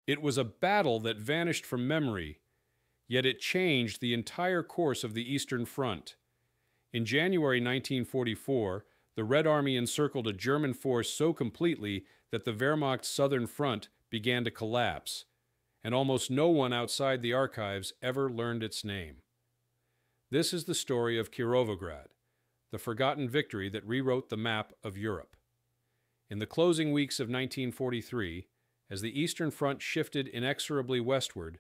It was a battle that vanished from memory, yet it changed the entire course of the Eastern Front. In January 1944, the Red Army encircled a German force so completely that the Wehrmacht's southern front began to collapse, and almost no one outside the archives ever learned its name. This is the story of Kirovograd, the forgotten victory that rewrote the map of Europe. In the closing weeks of 1943, as the Eastern Front shifted inexorably westward,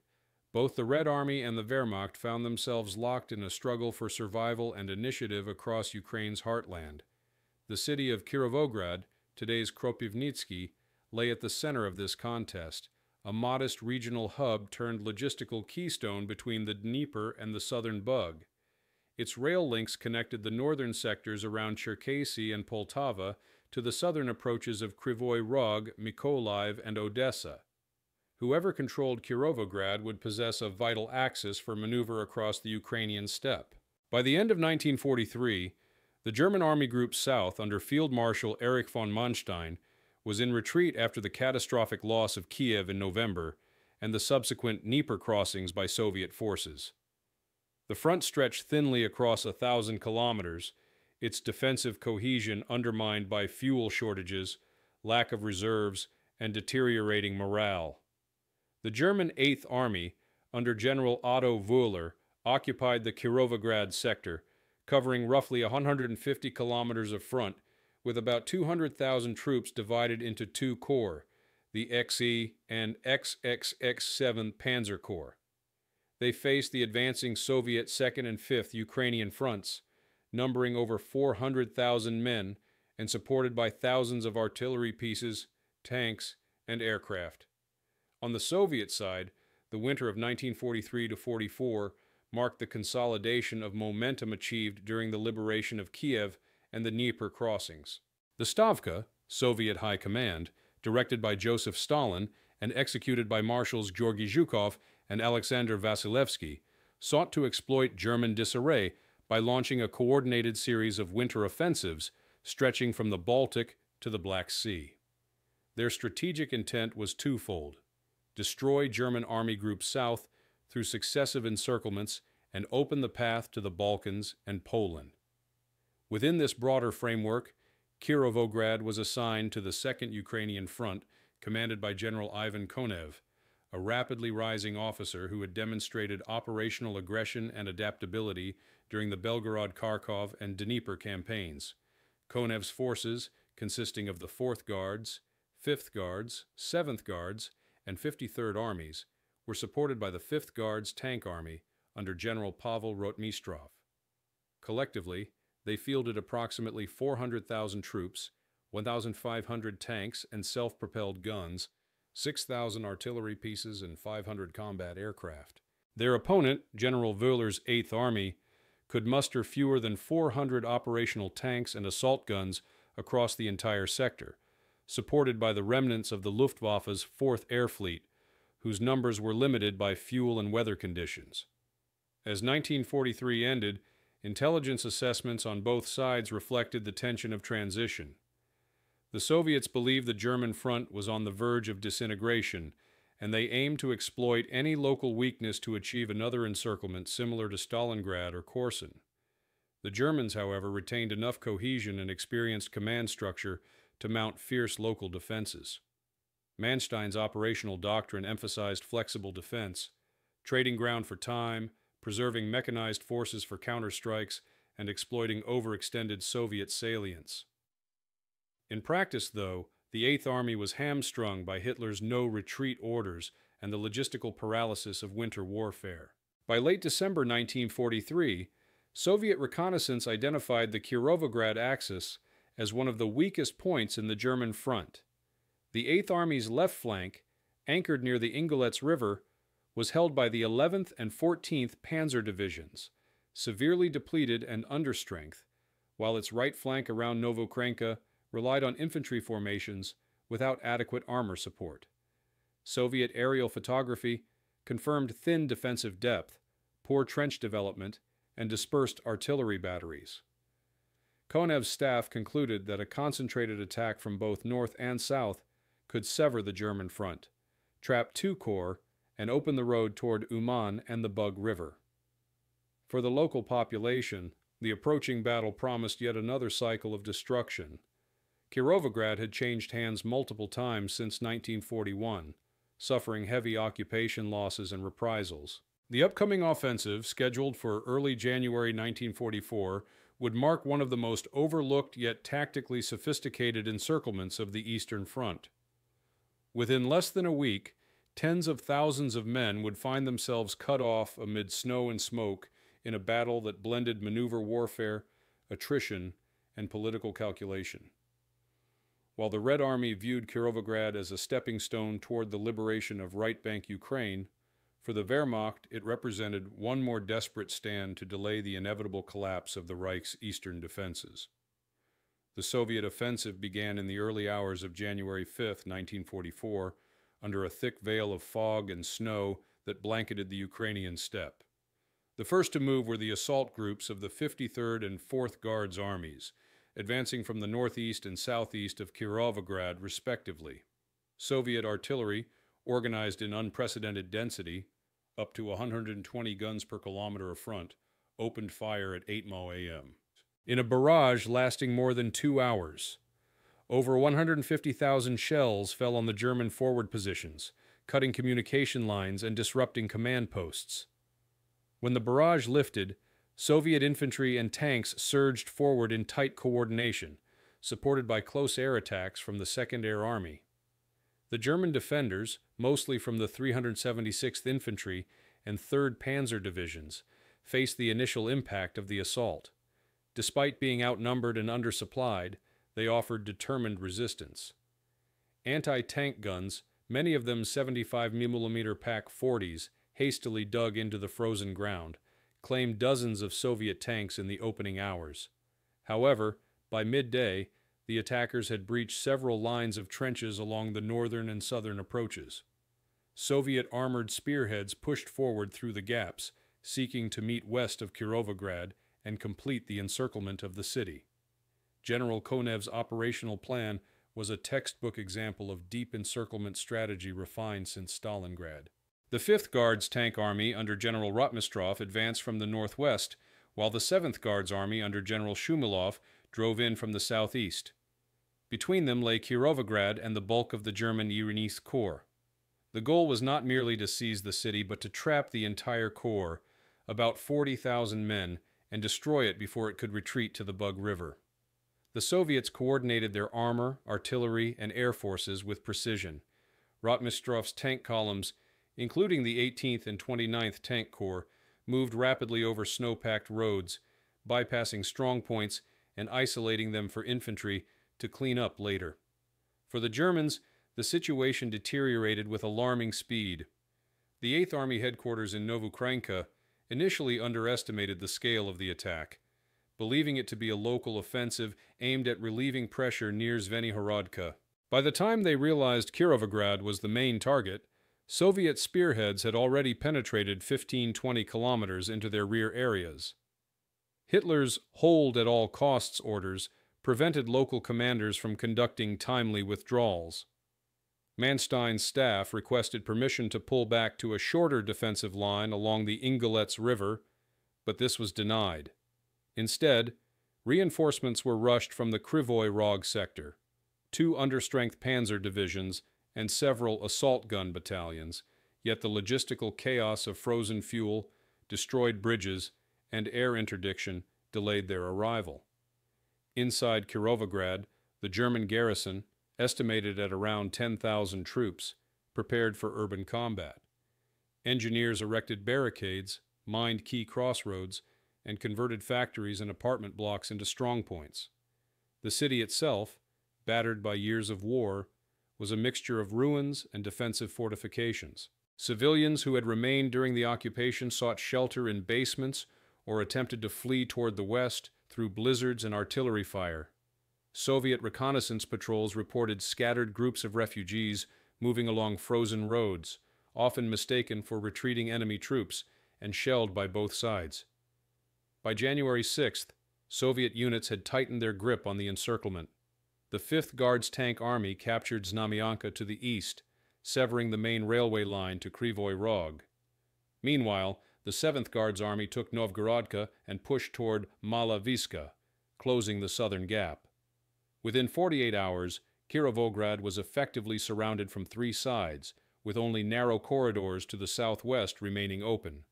both the Red Army and the Wehrmacht found themselves locked in a struggle for survival and initiative across Ukraine's heartland. The city of Kirovograd, today's Kropyvnytsky, lay at the center of this contest, a modest regional hub turned logistical keystone between the Dnieper and the southern Bug. Its rail links connected the northern sectors around Cherkasy and Poltava to the southern approaches of Kryvyi Rog, Mykolaiv, and Odessa. Whoever controlled Kirovograd would possess a vital axis for maneuver across the Ukrainian steppe. By the end of 1943, the German Army Group South, under Field Marshal Erich von Manstein, was in retreat after the catastrophic loss of Kiev in November and the subsequent Dnieper crossings by Soviet forces. The front stretched thinly across 1,000 kilometers, its defensive cohesion undermined by fuel shortages, lack of reserves, and deteriorating morale. The German 8th Army, under General Otto Wöhler, occupied the Kirovograd sector, covering roughly 150 kilometers of front, with about 200,000 troops divided into two corps, the XE and XXX 7th Panzer Corps. They faced the advancing Soviet 2nd and 5th Ukrainian fronts, numbering over 400,000 men and supported by thousands of artillery pieces, tanks, and aircraft. On the Soviet side, the winter of 1943-44 marked the consolidation of momentum achieved during the liberation of Kiev and the Dnieper crossings. The Stavka, Soviet High Command, directed by Joseph Stalin and executed by Marshals Georgy Zhukov and Alexander Vasilevsky, sought to exploit German disarray by launching a coordinated series of winter offensives stretching from the Baltic to the Black Sea. Their strategic intent was twofold: destroy German Army Group South through successive encirclements and open the path to the Balkans and Poland. Within this broader framework, Kirovograd was assigned to the 2nd Ukrainian Front, commanded by General Ivan Konev, a rapidly rising officer who had demonstrated operational aggression and adaptability during the Belgorod-Kharkov and Dnieper campaigns. Konev's forces, consisting of the 4th Guards, 5th Guards, 7th Guards, and 53rd Armies, were supported by the 5th Guards Tank Army under General Pavel Rotmistrov. Collectively, they fielded approximately 400,000 troops, 1,500 tanks and self-propelled guns, 6,000 artillery pieces, and 500 combat aircraft. Their opponent, General Wöhler's 8th Army, could muster fewer than 400 operational tanks and assault guns across the entire sector, supported by the remnants of the Luftwaffe's 4th Air Fleet, whose numbers were limited by fuel and weather conditions. As 1943 ended, intelligence assessments on both sides reflected the tension of transition. The Soviets believed the German front was on the verge of disintegration, and they aimed to exploit any local weakness to achieve another encirclement similar to Stalingrad or Korsun. The Germans, however, retained enough cohesion and experienced command structure to mount fierce local defenses. Manstein's operational doctrine emphasized flexible defense, trading ground for time, preserving mechanized forces for counterstrikes, and exploiting overextended Soviet salients. In practice, though, the 8th Army was hamstrung by Hitler's no-retreat orders and the logistical paralysis of winter warfare. By late December 1943, Soviet reconnaissance identified the Kirovograd axis as one of the weakest points in the German front. The 8th Army's left flank, anchored near the Ingolets River, was held by the 11th and 14th Panzer Divisions, severely depleted and understrength, while its right flank around Novokrenka relied on infantry formations without adequate armor support. Soviet aerial photography confirmed thin defensive depth, poor trench development, and dispersed artillery batteries. Konev's staff concluded that a concentrated attack from both north and south could sever the German front, trapped 2 corps, and opened the road toward Uman and the Bug River. For the local population, the approaching battle promised yet another cycle of destruction. Kirovograd had changed hands multiple times since 1941, suffering heavy occupation losses and reprisals. The upcoming offensive, scheduled for early January 1944, would mark one of the most overlooked yet tactically sophisticated encirclements of the Eastern Front. Within less than a week, tens of thousands of men would find themselves cut off amid snow and smoke in a battle that blended maneuver warfare, attrition, and political calculation. While the Red Army viewed Kirovograd as a stepping stone toward the liberation of right bank Ukraine, for the Wehrmacht it represented one more desperate stand to delay the inevitable collapse of the Reich's eastern defenses. The Soviet offensive began in the early hours of January 5, 1944, under a thick veil of fog and snow that blanketed the Ukrainian steppe. The first to move were the assault groups of the 53rd and 4th Guards armies, advancing from the northeast and southeast of Kirovograd, respectively. Soviet artillery, organized in unprecedented density, up to 120 guns per kilometer of front, opened fire at 8:00 a.m. in a barrage lasting more than 2 hours. Over 150,000 shells fell on the German forward positions, cutting communication lines and disrupting command posts. When the barrage lifted, Soviet infantry and tanks surged forward in tight coordination, supported by close air attacks from the 2nd Air Army. The German defenders, mostly from the 376th Infantry and 3rd Panzer Divisions, faced the initial impact of the assault. Despite being outnumbered and undersupplied, they offered determined resistance. Anti-tank guns, many of them 75mm PaK-40s, hastily dug into the frozen ground, claimed dozens of Soviet tanks in the opening hours. However, by midday, the attackers had breached several lines of trenches along the northern and southern approaches. Soviet armored spearheads pushed forward through the gaps, seeking to meet west of Kirovograd and complete the encirclement of the city. General Konev's operational plan was a textbook example of deep encirclement strategy refined since Stalingrad. The 5th Guards Tank Army under General Rotmistrov advanced from the northwest, while the 7th Guards Army under General Shumilov drove in from the southeast. Between them lay Kirovograd and the bulk of the German Irenith Corps. The goal was not merely to seize the city, but to trap the entire corps, about 40,000 men, and destroy it before it could retreat to the Bug River. The Soviets coordinated their armor, artillery, and air forces with precision. Rotmistrov's tank columns, including the 18th and 29th Tank Corps, moved rapidly over snow-packed roads, bypassing strong points and isolating them for infantry to clean up later. For the Germans, the situation deteriorated with alarming speed. The 8th Army headquarters in Novoukrainka initially underestimated the scale of the attack, believing it to be a local offensive aimed at relieving pressure near Zvenihorodka. By the time they realized Kirovograd was the main target, Soviet spearheads had already penetrated 15-20 kilometers into their rear areas. Hitler's hold at all costs orders prevented local commanders from conducting timely withdrawals. Manstein's staff requested permission to pull back to a shorter defensive line along the Ingolets River, but this was denied. Instead, reinforcements were rushed from the Krivoy Rog sector. 2 understrength panzer divisions and several assault gun battalions, yet the logistical chaos of frozen fuel, destroyed bridges, and air interdiction delayed their arrival. Inside Kirovograd, the German garrison, estimated at around 10,000 troops, prepared for urban combat. Engineers erected barricades, mined key crossroads, and converted factories and apartment blocks into strongpoints. The city itself, battered by years of war, was a mixture of ruins and defensive fortifications. Civilians who had remained during the occupation sought shelter in basements or attempted to flee toward the west through blizzards and artillery fire. Soviet reconnaissance patrols reported scattered groups of refugees moving along frozen roads, often mistaken for retreating enemy troops and shelled by both sides. By January 6th, Soviet units had tightened their grip on the encirclement. The 5th Guards Tank Army captured Znamyanka to the east, severing the main railway line to Krivoy Rog. Meanwhile, the 7th Guards Army took Novgorodka and pushed toward Mala Viska, closing the southern gap. Within 48 hours, Kirovograd was effectively surrounded from 3 sides, with only narrow corridors to the southwest remaining open.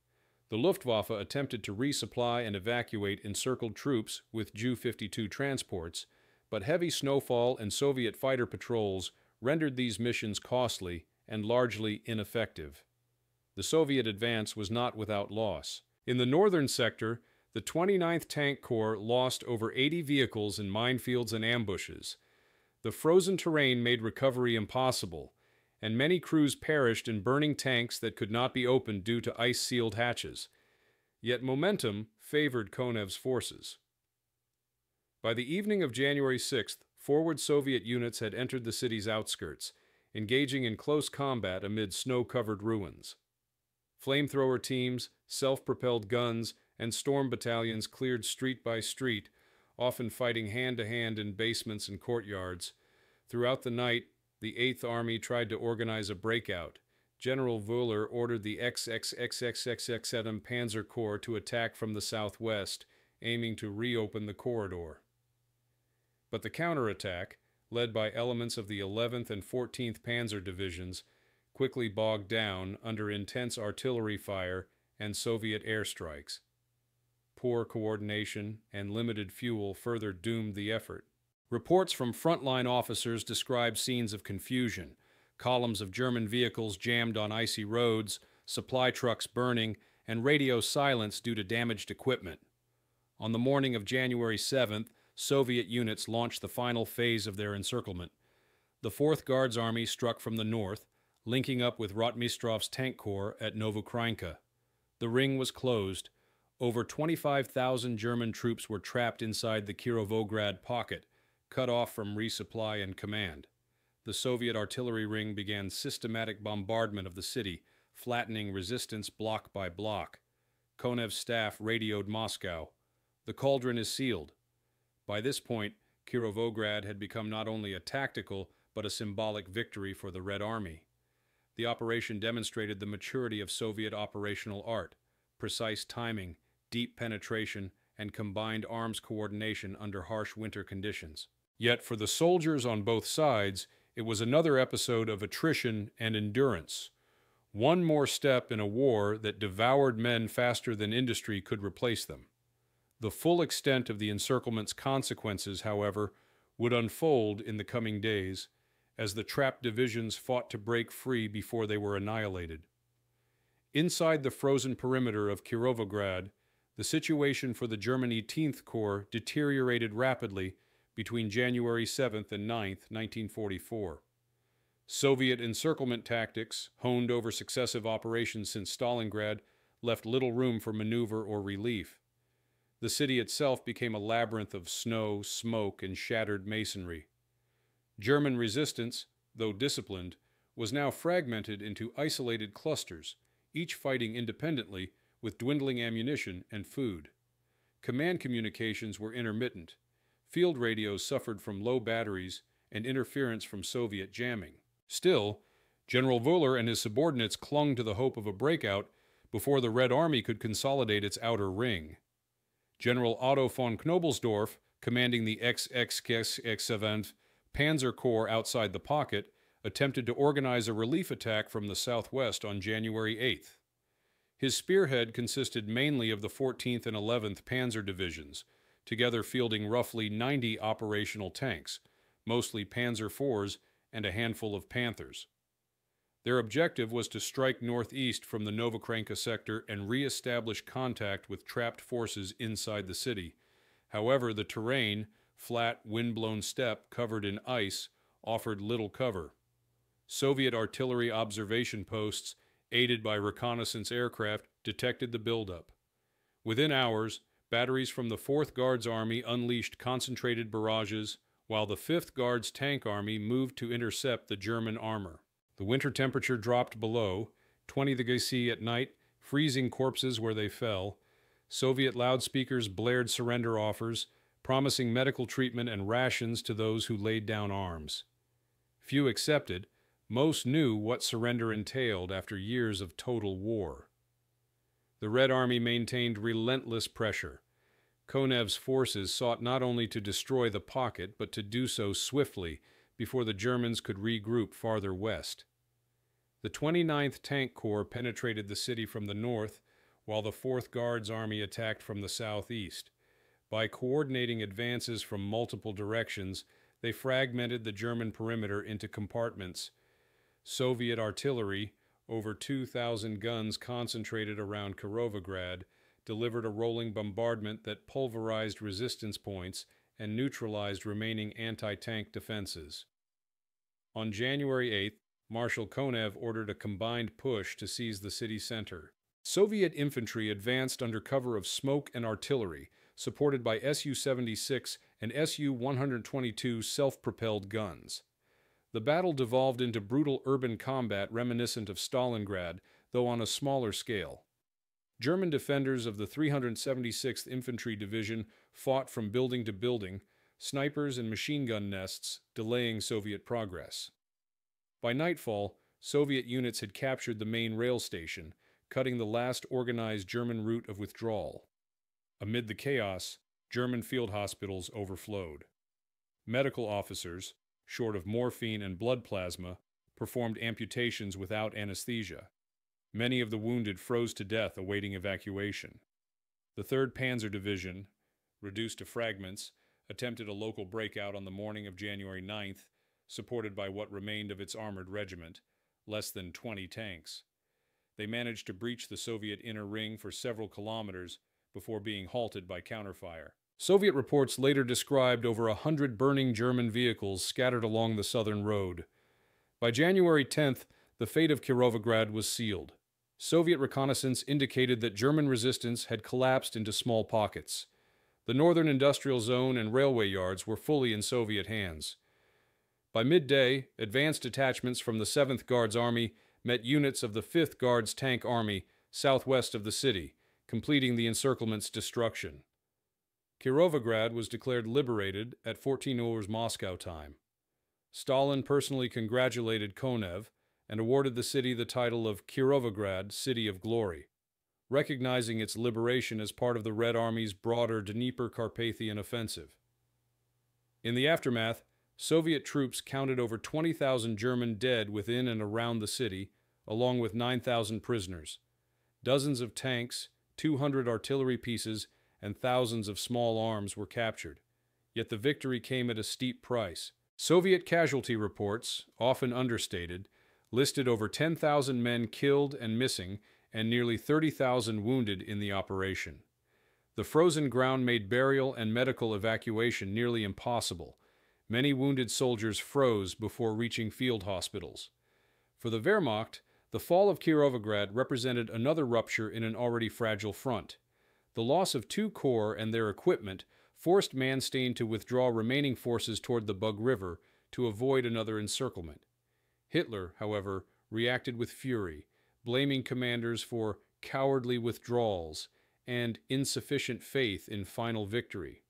The Luftwaffe attempted to resupply and evacuate encircled troops with Ju-52 transports, but heavy snowfall and Soviet fighter patrols rendered these missions costly and largely ineffective. The Soviet advance was not without loss. In the northern sector, the 29th Tank Corps lost over 80 vehicles in minefields and ambushes. The frozen terrain made recovery impossible, and many crews perished in burning tanks that could not be opened due to ice-sealed hatches. Yet momentum favored Konev's forces. By the evening of January 6th, forward Soviet units had entered the city's outskirts, engaging in close combat amid snow-covered ruins. Flamethrower teams, self-propelled guns, and storm battalions cleared street by street, often fighting hand-to-hand in basements and courtyards. Throughout the night, the 8th Army tried to organize a breakout. General Wöhler ordered the XXXXXX7 Panzer Corps to attack from the southwest, aiming to reopen the corridor. But the counterattack, led by elements of the 11th and 14th Panzer Divisions, quickly bogged down under intense artillery fire and Soviet airstrikes. Poor coordination and limited fuel further doomed the effort. Reports from frontline officers describe scenes of confusion, columns of German vehicles jammed on icy roads, supply trucks burning, and radio silence due to damaged equipment. On the morning of January 7th, Soviet units launched the final phase of their encirclement. The 4th Guards Army struck from the north, linking up with Rotmistrov's Tank Corps at Novokrainka. The ring was closed. Over 25,000 German troops were trapped inside the Kirovograd pocket, cut off from resupply and command. The Soviet artillery ring began systematic bombardment of the city, flattening resistance block by block. Konev's staff radioed Moscow. The cauldron is sealed. By this point, Kirovograd had become not only a tactical, but a symbolic victory for the Red Army. The operation demonstrated the maturity of Soviet operational art, precise timing, deep penetration, and combined arms coordination under harsh winter conditions. Yet for the soldiers on both sides, it was another episode of attrition and endurance. One more step in a war that devoured men faster than industry could replace them. The full extent of the encirclement's consequences, however, would unfold in the coming days as the trapped divisions fought to break free before they were annihilated. Inside the frozen perimeter of Kirovograd, the situation for the German 18th Corps deteriorated rapidly between January 7th and 9th, 1944. Soviet encirclement tactics, honed over successive operations since Stalingrad, left little room for maneuver or relief. The city itself became a labyrinth of snow, smoke, and shattered masonry. German resistance, though disciplined, was now fragmented into isolated clusters, each fighting independently with dwindling ammunition and food. Command communications were intermittent. Field radios suffered from low batteries and interference from Soviet jamming. Still, General Wöhler and his subordinates clung to the hope of a breakout before the Red Army could consolidate its outer ring. General Otto von Knobelsdorff, commanding the XXXX7 Panzer Corps outside the pocket, attempted to organize a relief attack from the southwest on January 8th. His spearhead consisted mainly of the 14th and 11th Panzer Divisions, together fielding roughly 90 operational tanks, mostly Panzer IVs and a handful of Panthers. Their objective was to strike northeast from the Novokrainka sector and re-establish contact with trapped forces inside the city. However, the terrain, flat, wind-blown steppe covered in ice, offered little cover. Soviet artillery observation posts, aided by reconnaissance aircraft, detected the buildup. Within hours, batteries from the 4th Guards Army unleashed concentrated barrages, while the 5th Guards Tank Army moved to intercept the German armor. The winter temperature dropped below 20 degrees C at night, freezing corpses where they fell. Soviet loudspeakers blared surrender offers, promising medical treatment and rations to those who laid down arms. Few accepted, Most knew what surrender entailed after years of total war. The Red Army maintained relentless pressure. Konev's forces sought not only to destroy the pocket, but to do so swiftly before the Germans could regroup farther west. The 29th Tank Corps penetrated the city from the north, while the 4th Guards Army attacked from the southeast. By coordinating advances from multiple directions, they fragmented the German perimeter into compartments. Soviet artillery, over 2,000 guns concentrated around Kirovograd, delivered a rolling bombardment that pulverized resistance points and neutralized remaining anti-tank defenses. On January 8th, Marshal Konev ordered a combined push to seize the city center. Soviet infantry advanced under cover of smoke and artillery, supported by Su-76 and Su-122 self-propelled guns. The battle devolved into brutal urban combat reminiscent of Stalingrad, though on a smaller scale. German defenders of the 376th Infantry Division fought from building to building, snipers and machine gun nests delaying Soviet progress. By nightfall, Soviet units had captured the main rail station, cutting the last organized German route of withdrawal. Amid the chaos, German field hospitals overflowed. Medical officers, short of morphine and blood plasma, performed amputations without anesthesia. Many of the wounded froze to death awaiting evacuation. The 3rd Panzer Division, reduced to fragments, attempted a local breakout on the morning of January 9th, supported by what remained of its armored regiment, less than 20 tanks. They managed to breach the Soviet inner ring for several kilometers before being halted by counterfire. Soviet reports later described over 100 burning German vehicles scattered along the southern road. By January 10th, the fate of Kirovograd was sealed. Soviet reconnaissance indicated that German resistance had collapsed into small pockets. The northern industrial zone and railway yards were fully in Soviet hands. By midday, advanced detachments from the 7th Guards Army met units of the 5th Guards Tank Army southwest of the city, completing the encirclement's destruction. Kirovograd was declared liberated at 14 hours Moscow time. Stalin personally congratulated Konev and awarded the city the title of Kirovograd, City of Glory, recognizing its liberation as part of the Red Army's broader Dnieper-Carpathian offensive. In the aftermath, Soviet troops counted over 20,000 German dead within and around the city, along with 9,000 prisoners. Dozens of tanks, 200 artillery pieces, and thousands of small arms were captured. Yet the victory came at a steep price. Soviet casualty reports, often understated, listed over 10,000 men killed and missing and nearly 30,000 wounded in the operation. The frozen ground made burial and medical evacuation nearly impossible. Many wounded soldiers froze before reaching field hospitals. For the Wehrmacht, the fall of Kirovograd represented another rupture in an already fragile front. The loss of 2 corps and their equipment forced Manstein to withdraw remaining forces toward the Bug River to avoid another encirclement. Hitler, however, reacted with fury, blaming commanders for cowardly withdrawals and insufficient faith in final victory.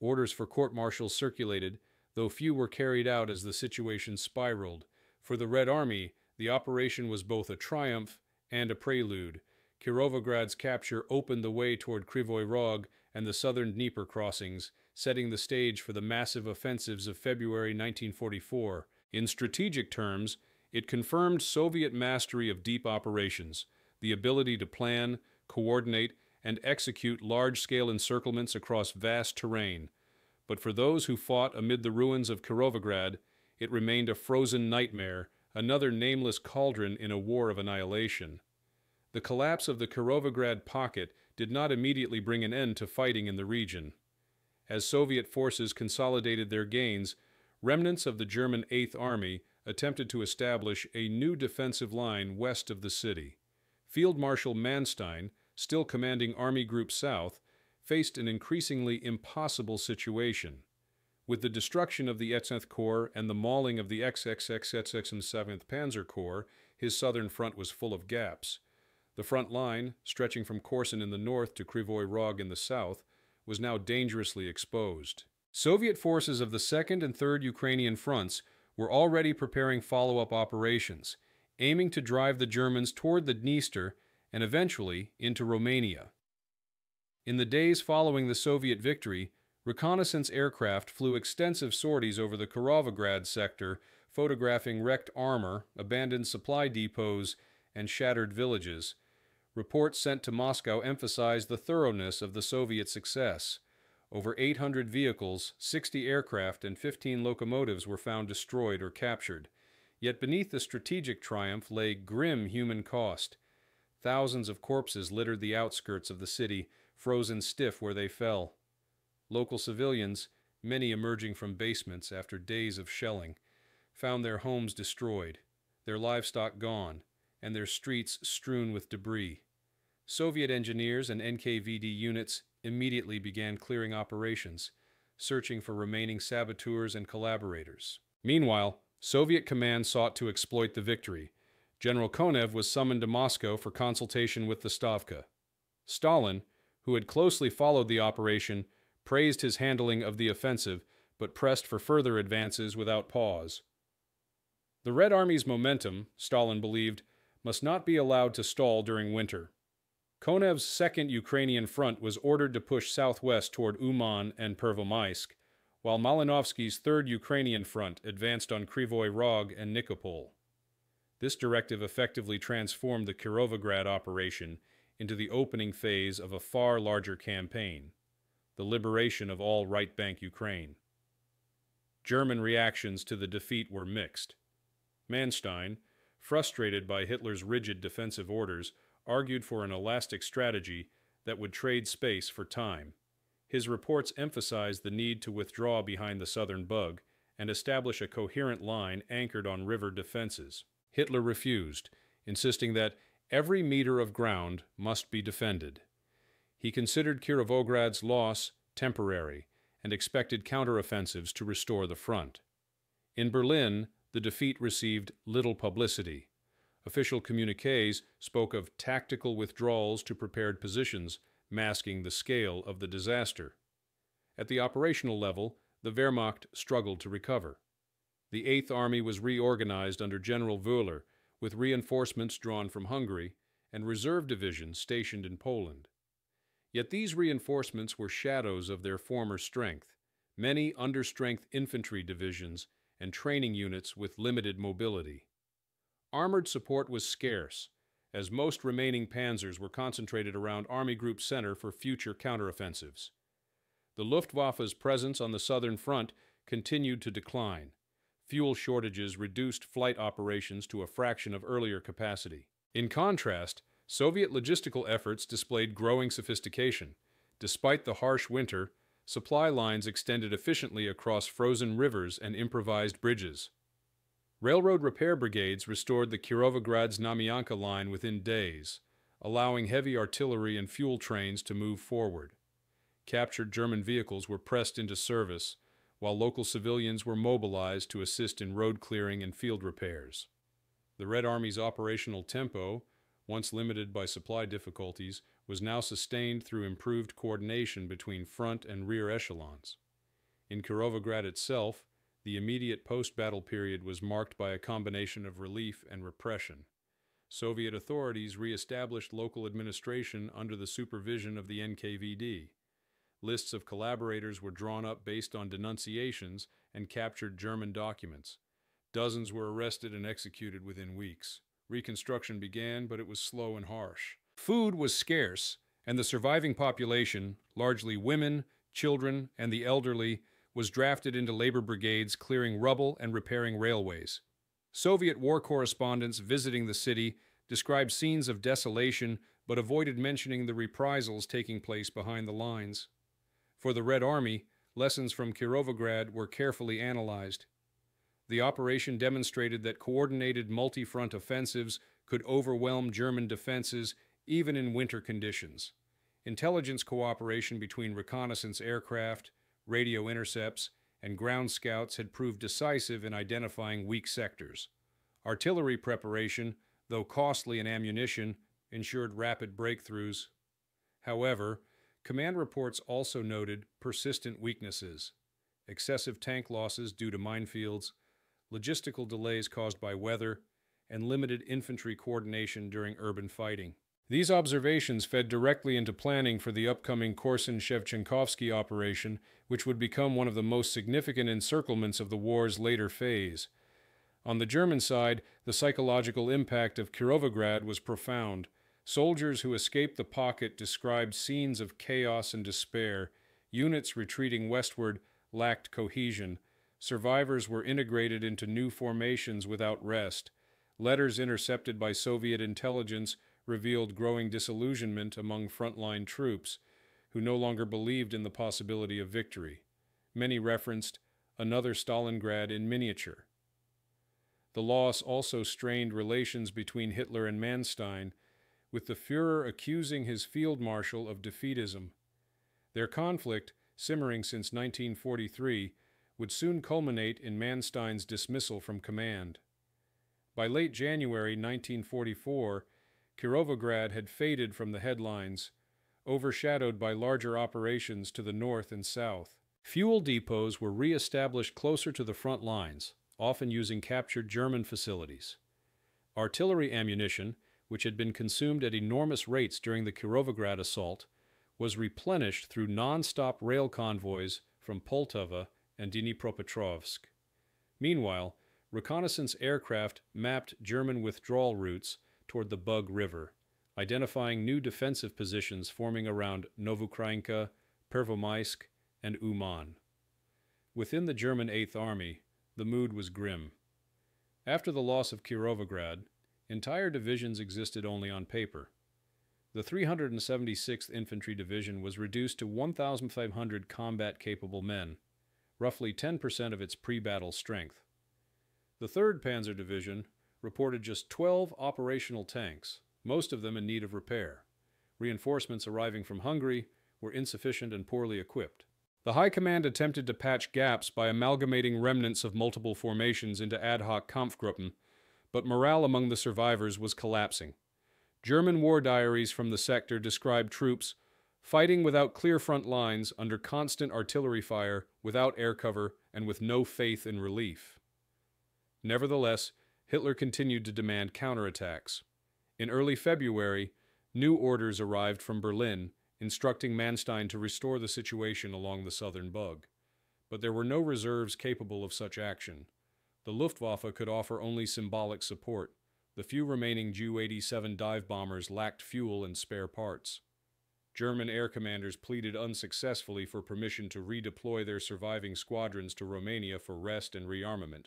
Orders for court-martials circulated, though few were carried out as the situation spiraled. For the Red Army, the operation was both a triumph and a prelude. Kirovograd's capture opened the way toward Krivoy Rog and the southern Dnieper crossings, setting the stage for the massive offensives of February 1944. In strategic terms, it confirmed Soviet mastery of deep operations, the ability to plan, coordinate, and execute large-scale encirclements across vast terrain. But for those who fought amid the ruins of Kirovograd, it remained a frozen nightmare, another nameless cauldron in a war of annihilation. The collapse of the Kirovograd pocket did not immediately bring an end to fighting in the region. As Soviet forces consolidated their gains, remnants of the German 8th Army attempted to establish a new defensive line west of the city. Field Marshal Manstein, still commanding Army Group South, faced an increasingly impossible situation. With the destruction of the 8th Corps and the mauling of the XXXXX and 7th Panzer Corps, his southern front was full of gaps. The front line, stretching from Korsun in the north to Krivoy Rog in the south, was now dangerously exposed. Soviet forces of the 2nd and 3rd Ukrainian fronts were already preparing follow-up operations, aiming to drive the Germans toward the Dniester and eventually into Romania. In the days following the Soviet victory, reconnaissance aircraft flew extensive sorties over the Kirovograd sector, photographing wrecked armor, abandoned supply depots, and shattered villages. Reports sent to Moscow emphasized the thoroughness of the Soviet success. Over 800 vehicles, 60 aircraft, and 15 locomotives were found destroyed or captured. Yet beneath the strategic triumph lay grim human cost. Thousands of corpses littered the outskirts of the city, frozen stiff where they fell. Local civilians, many emerging from basements after days of shelling, found their homes destroyed, their livestock gone, and their streets strewn with debris. Soviet engineers and NKVD units immediately began clearing operations, searching for remaining saboteurs and collaborators. Meanwhile, Soviet command sought to exploit the victory. General Konev was summoned to Moscow for consultation with the Stavka. Stalin, who had closely followed the operation, praised his handling of the offensive, but pressed for further advances without pause. The Red Army's momentum, Stalin believed, must not be allowed to stall during winter. Konev's Second Ukrainian Front was ordered to push southwest toward Uman and Pervomaisk, while Malinovsky's Third Ukrainian Front advanced on Krivoy Rog and Nikopol. This directive effectively transformed the Kirovograd operation into the opening phase of a far larger campaign, the liberation of all right-bank Ukraine. German reactions to the defeat were mixed. Manstein, frustrated by Hitler's rigid defensive orders, argued for an elastic strategy that would trade space for time. His reports emphasized the need to withdraw behind the southern Bug and establish a coherent line anchored on river defenses. Hitler refused, insisting that every meter of ground must be defended. He considered Kirovograd's loss temporary and expected counteroffensives to restore the front. In Berlin, the defeat received little publicity. Official communiques spoke of tactical withdrawals to prepared positions, masking the scale of the disaster. At the operational level, the Wehrmacht struggled to recover. The Eighth Army was reorganized under General Wöhler, with reinforcements drawn from Hungary and reserve divisions stationed in Poland. Yet these reinforcements were shadows of their former strength, many understrength infantry divisions and training units with limited mobility. Armored support was scarce, as most remaining panzers were concentrated around Army Group Center for future counteroffensives. The Luftwaffe's presence on the southern front continued to decline. Fuel shortages reduced flight operations to a fraction of earlier capacity. In contrast, Soviet logistical efforts displayed growing sophistication. Despite the harsh winter, supply lines extended efficiently across frozen rivers and improvised bridges. Railroad repair brigades restored the Kirovograd's Znamyanka line within days, allowing heavy artillery and fuel trains to move forward. Captured German vehicles were pressed into service, while local civilians were mobilized to assist in road clearing and field repairs. The Red Army's operational tempo, once limited by supply difficulties, was now sustained through improved coordination between front and rear echelons. In Kirovograd itself, the immediate post-battle period was marked by a combination of relief and repression. Soviet authorities re-established local administration under the supervision of the NKVD. Lists of collaborators were drawn up based on denunciations and captured German documents. Dozens were arrested and executed within weeks. Reconstruction began, but it was slow and harsh. Food was scarce, and the surviving population, largely women, children, and the elderly, was drafted into labor brigades clearing rubble and repairing railways. Soviet war correspondents visiting the city described scenes of desolation but avoided mentioning the reprisals taking place behind the lines. For the Red Army, lessons from Kirovograd were carefully analyzed. The operation demonstrated that coordinated multi-front offensives could overwhelm German defenses even in winter conditions. Intelligence cooperation between reconnaissance aircraft, radio intercepts, and ground scouts had proved decisive in identifying weak sectors. Artillery preparation, though costly in ammunition, ensured rapid breakthroughs. However, command reports also noted persistent weaknesses: excessive tank losses due to minefields, logistical delays caused by weather, and limited infantry coordination during urban fighting. These observations fed directly into planning for the upcoming Korsun-Shevchenkovsky operation, which would become one of the most significant encirclements of the war's later phase. On the German side, the psychological impact of Kirovograd was profound. Soldiers who escaped the pocket described scenes of chaos and despair. Units retreating westward lacked cohesion. Survivors were integrated into new formations without rest. Letters intercepted by Soviet intelligence revealed growing disillusionment among frontline troops, who no longer believed in the possibility of victory. Many referenced another Stalingrad in miniature. The loss also strained relations between Hitler and Manstein, with the Führer accusing his field marshal of defeatism. Their conflict, simmering since 1943, would soon culminate in Manstein's dismissal from command. By late January 1944, Kirovograd had faded from the headlines, overshadowed by larger operations to the north and south. Fuel depots were re-established closer to the front lines, often using captured German facilities. Artillery ammunition, which had been consumed at enormous rates during the Kirovograd assault, was replenished through non-stop rail convoys from Poltava and Dnipropetrovsk. Meanwhile, reconnaissance aircraft mapped German withdrawal routes toward the Bug River, identifying new defensive positions forming around Novukrainka, Pervomaisk, and Uman. Within the German Eighth Army, the mood was grim. After the loss of Kirovograd, entire divisions existed only on paper. The 376th Infantry Division was reduced to 1,500 combat-capable men, roughly 10% of its pre-battle strength. The 3rd Panzer Division reported just 12 operational tanks, most of them in need of repair. Reinforcements arriving from Hungary were insufficient and poorly equipped. The High Command attempted to patch gaps by amalgamating remnants of multiple formations into ad hoc Kampfgruppen, but morale among the survivors was collapsing. German war diaries from the sector described troops fighting without clear front lines, under constant artillery fire, without air cover, and with no faith in relief. Nevertheless, Hitler continued to demand counterattacks. In early February, new orders arrived from Berlin, instructing Manstein to restore the situation along the southern Bug. But there were no reserves capable of such action. The Luftwaffe could offer only symbolic support. The few remaining Ju-87 dive bombers lacked fuel and spare parts. German air commanders pleaded unsuccessfully for permission to redeploy their surviving squadrons to Romania for rest and rearmament.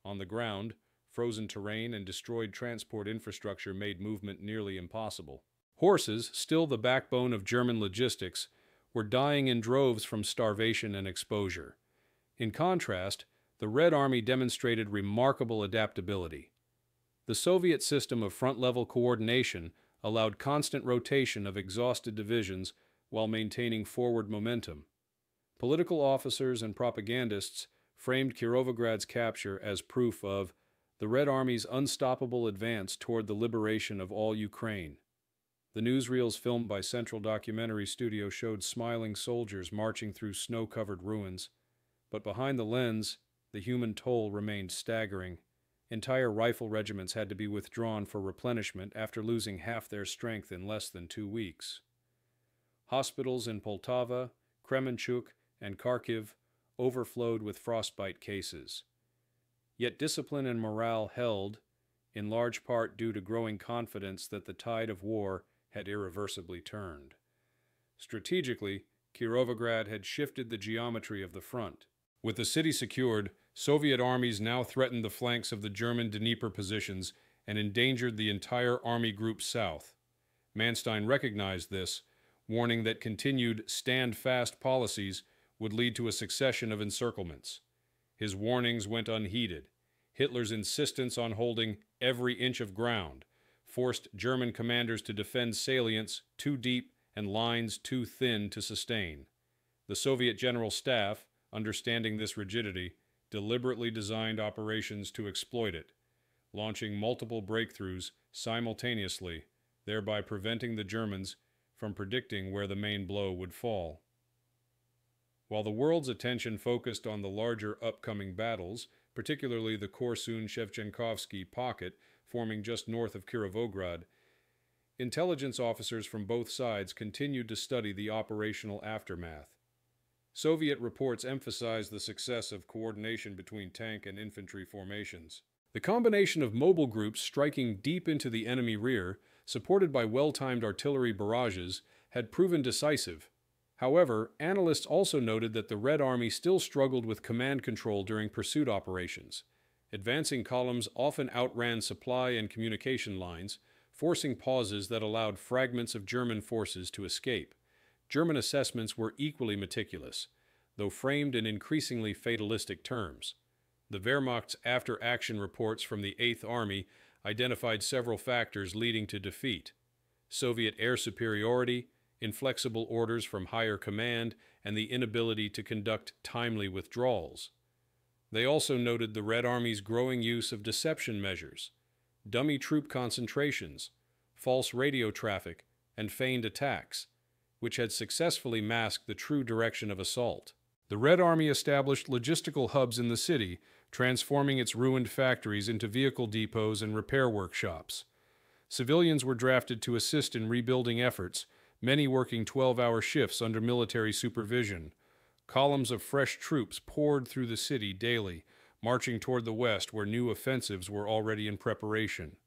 On the ground, frozen terrain and destroyed transport infrastructure made movement nearly impossible. Horses, still the backbone of German logistics, were dying in droves from starvation and exposure. In contrast, the Red Army demonstrated remarkable adaptability. The Soviet system of front-level coordination allowed constant rotation of exhausted divisions while maintaining forward momentum. Political officers and propagandists framed Kirovograd's capture as proof of the Red Army's unstoppable advance toward the liberation of all Ukraine. The newsreels filmed by Central Documentary Studio showed smiling soldiers marching through snow-covered ruins, but behind the lens, the human toll remained staggering. Entire rifle regiments had to be withdrawn for replenishment after losing half their strength in less than 2 weeks. Hospitals in Poltava, Kremenchuk, and Kharkiv overflowed with frostbite cases. Yet discipline and morale held, in large part due to growing confidence that the tide of war had irreversibly turned. Strategically, Kirovograd had shifted the geometry of the front. With the city secured, Soviet armies now threatened the flanks of the German Dnieper positions and endangered the entire army group south. Manstein recognized this, warning that continued stand-fast policies would lead to a succession of encirclements. His warnings went unheeded. Hitler's insistence on holding every inch of ground forced German commanders to defend salients too deep and lines too thin to sustain. The Soviet General Staff, understanding this rigidity, deliberately designed operations to exploit it, launching multiple breakthroughs simultaneously, thereby preventing the Germans from predicting where the main blow would fall. While the world's attention focused on the larger upcoming battles, particularly the Korsun-Shevchenkovsky pocket forming just north of Kirovograd. Intelligence officers from both sides continued to study the operational aftermath. Soviet reports emphasized the success of coordination between tank and infantry formations. The combination of mobile groups striking deep into the enemy rear, supported by well-timed artillery barrages, had proven decisive. However, analysts also noted that the Red Army still struggled with command control during pursuit operations. Advancing columns often outran supply and communication lines, forcing pauses that allowed fragments of German forces to escape. German assessments were equally meticulous, though framed in increasingly fatalistic terms. The Wehrmacht's after-action reports from the Eighth Army identified several factors leading to defeat: Soviet air superiority, inflexible orders from higher command, and the inability to conduct timely withdrawals. They also noted the Red Army's growing use of deception measures, dummy troop concentrations, false radio traffic, and feigned attacks, which had successfully masked the true direction of assault. The Red Army established logistical hubs in the city, transforming its ruined factories into vehicle depots and repair workshops. Civilians were drafted to assist in rebuilding efforts, many working 12-hour shifts under military supervision. Columns of fresh troops poured through the city daily, marching toward the west where new offensives were already in preparation.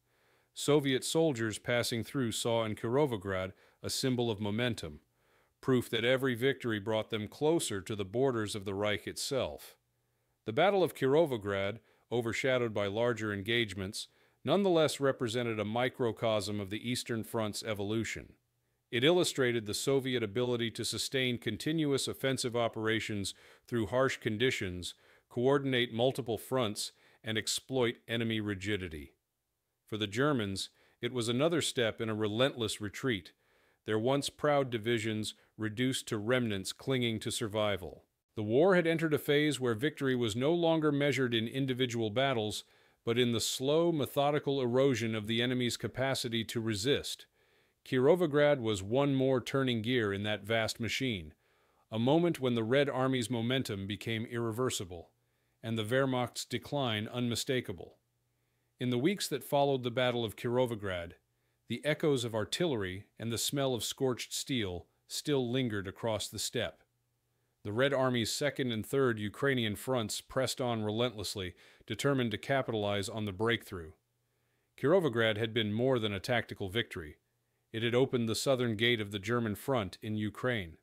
Soviet soldiers passing through saw in Kirovograd a symbol of momentum, proof that every victory brought them closer to the borders of the Reich itself. The Battle of Kirovograd, overshadowed by larger engagements, nonetheless represented a microcosm of the Eastern Front's evolution. It illustrated the Soviet ability to sustain continuous offensive operations through harsh conditions, coordinate multiple fronts, and exploit enemy rigidity. For the Germans, it was another step in a relentless retreat, their once proud divisions reduced to remnants clinging to survival. The war had entered a phase where victory was no longer measured in individual battles, but in the slow, methodical erosion of the enemy's capacity to resist. Kirovograd was one more turning gear in that vast machine, a moment when the Red Army's momentum became irreversible, and the Wehrmacht's decline unmistakable. In the weeks that followed the Battle of Kirovograd, the echoes of artillery and the smell of scorched steel still lingered across the steppe. The Red Army's 2nd and 3rd Ukrainian fronts pressed on relentlessly, determined to capitalize on the breakthrough. Kirovograd had been more than a tactical victory. It had opened the southern gate of the German front in Ukraine.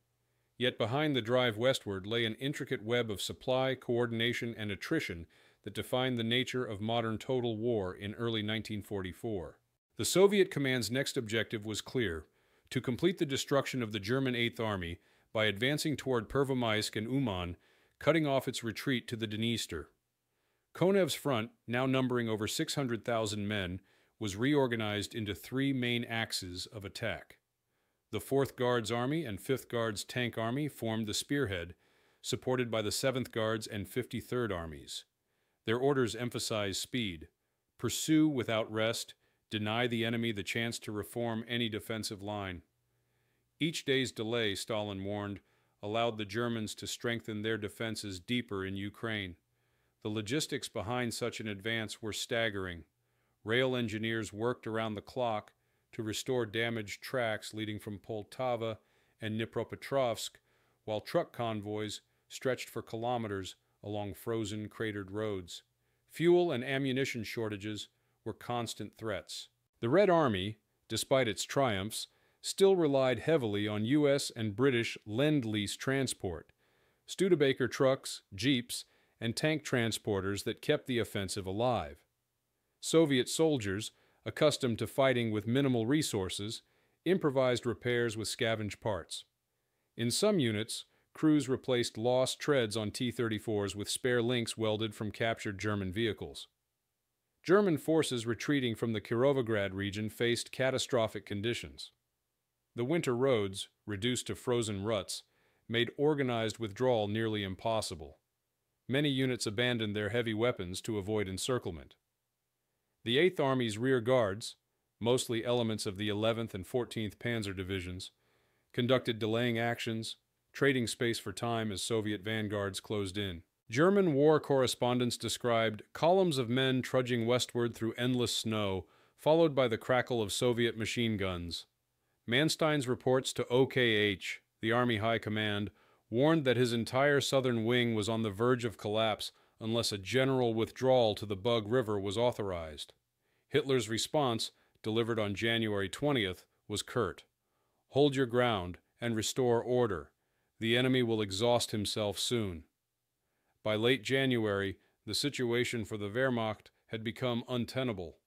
Yet behind the drive westward lay an intricate web of supply, coordination, and attrition that defined the nature of modern total war in early 1944. The Soviet command's next objective was clear: to complete the destruction of the German Eighth Army by advancing toward Pervomaisk and Uman, cutting off its retreat to the Dniester. Konev's front, now numbering over 600,000 men, was reorganized into 3 main axes of attack. The 4th Guards Army and 5th Guards Tank Army formed the spearhead, supported by the 7th Guards and 53rd Armies. Their orders emphasized speed: pursue without rest, deny the enemy the chance to reform any defensive line. Each day's delay, Stalin warned, allowed the Germans to strengthen their defenses deeper in Ukraine. The logistics behind such an advance were staggering. Rail engineers worked around the clock to restore damaged tracks leading from Poltava and Dnipropetrovsk, while truck convoys stretched for kilometers along frozen, cratered roads. Fuel and ammunition shortages were constant threats. The Red Army, despite its triumphs, still relied heavily on U.S. and British Lend-Lease transport, Studebaker trucks, jeeps, and tank transporters that kept the offensive alive. Soviet soldiers, accustomed to fighting with minimal resources, improvised repairs with scavenged parts. In some units, crews replaced lost treads on T-34s with spare links welded from captured German vehicles. German forces retreating from the Kirovograd region faced catastrophic conditions. The winter roads, reduced to frozen ruts, made organized withdrawal nearly impossible. Many units abandoned their heavy weapons to avoid encirclement. The 8th Army's rear guards, mostly elements of the 11th and 14th Panzer Divisions, conducted delaying actions, trading space for time as Soviet vanguards closed in. German war correspondents described columns of men trudging westward through endless snow, followed by the crackle of Soviet machine guns. Manstein's reports to OKH, the Army High Command, warned that his entire southern wing was on the verge of collapse unless a general withdrawal to the Bug River was authorized. Hitler's response, delivered on January 20th, was curt. Hold your ground and restore order. The enemy will exhaust himself soon. By late January, the situation for the Wehrmacht had become untenable.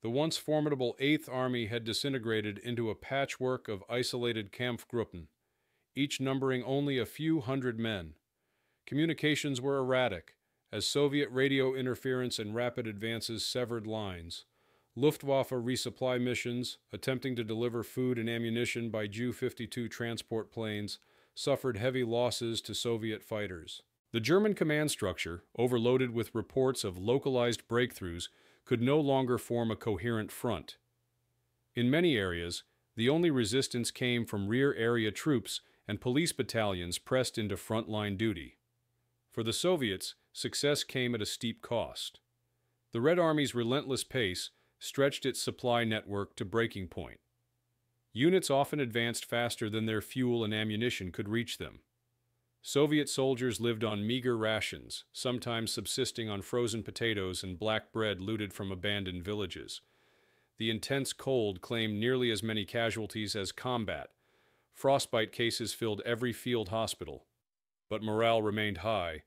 The once formidable 8th Army had disintegrated into a patchwork of isolated Kampfgruppen, each numbering only a few hundred men. Communications were erratic, as Soviet radio interference and rapid advances severed lines. Luftwaffe resupply missions, attempting to deliver food and ammunition by Ju-52 transport planes, suffered heavy losses to Soviet fighters. The German command structure, overloaded with reports of localized breakthroughs, could no longer form a coherent front. In many areas, the only resistance came from rear area troops and police battalions pressed into frontline duty. For the Soviets, success came at a steep cost. The Red Army's relentless pace stretched its supply network to breaking point. Units often advanced faster than their fuel and ammunition could reach them. Soviet soldiers lived on meager rations, sometimes subsisting on frozen potatoes and black bread looted from abandoned villages. The intense cold claimed nearly as many casualties as combat. Frostbite cases filled every field hospital. But morale remained high,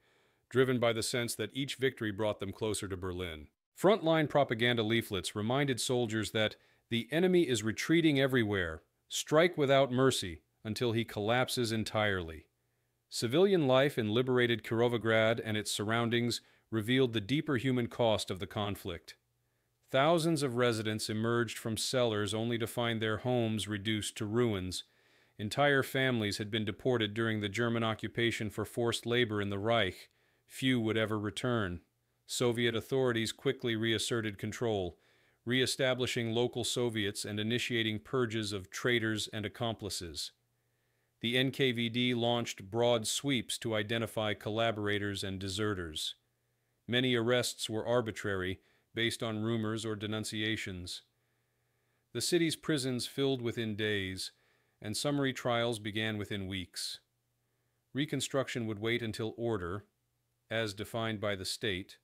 driven by the sense that each victory brought them closer to Berlin. Frontline propaganda leaflets reminded soldiers that the enemy is retreating everywhere. Strike without mercy until he collapses entirely. Civilian life in liberated Kirovograd and its surroundings revealed the deeper human cost of the conflict. Thousands of residents emerged from cellars only to find their homes reduced to ruins. Entire families had been deported during the German occupation for forced labor in the Reich. Few would ever return. Soviet authorities quickly reasserted control, re-establishing local Soviets and initiating purges of traitors and accomplices. The NKVD launched broad sweeps to identify collaborators and deserters. Many arrests were arbitrary, based on rumors or denunciations. The city's prisons filled within days, and summary trials began within weeks. Reconstruction would wait until order, as defined by the state,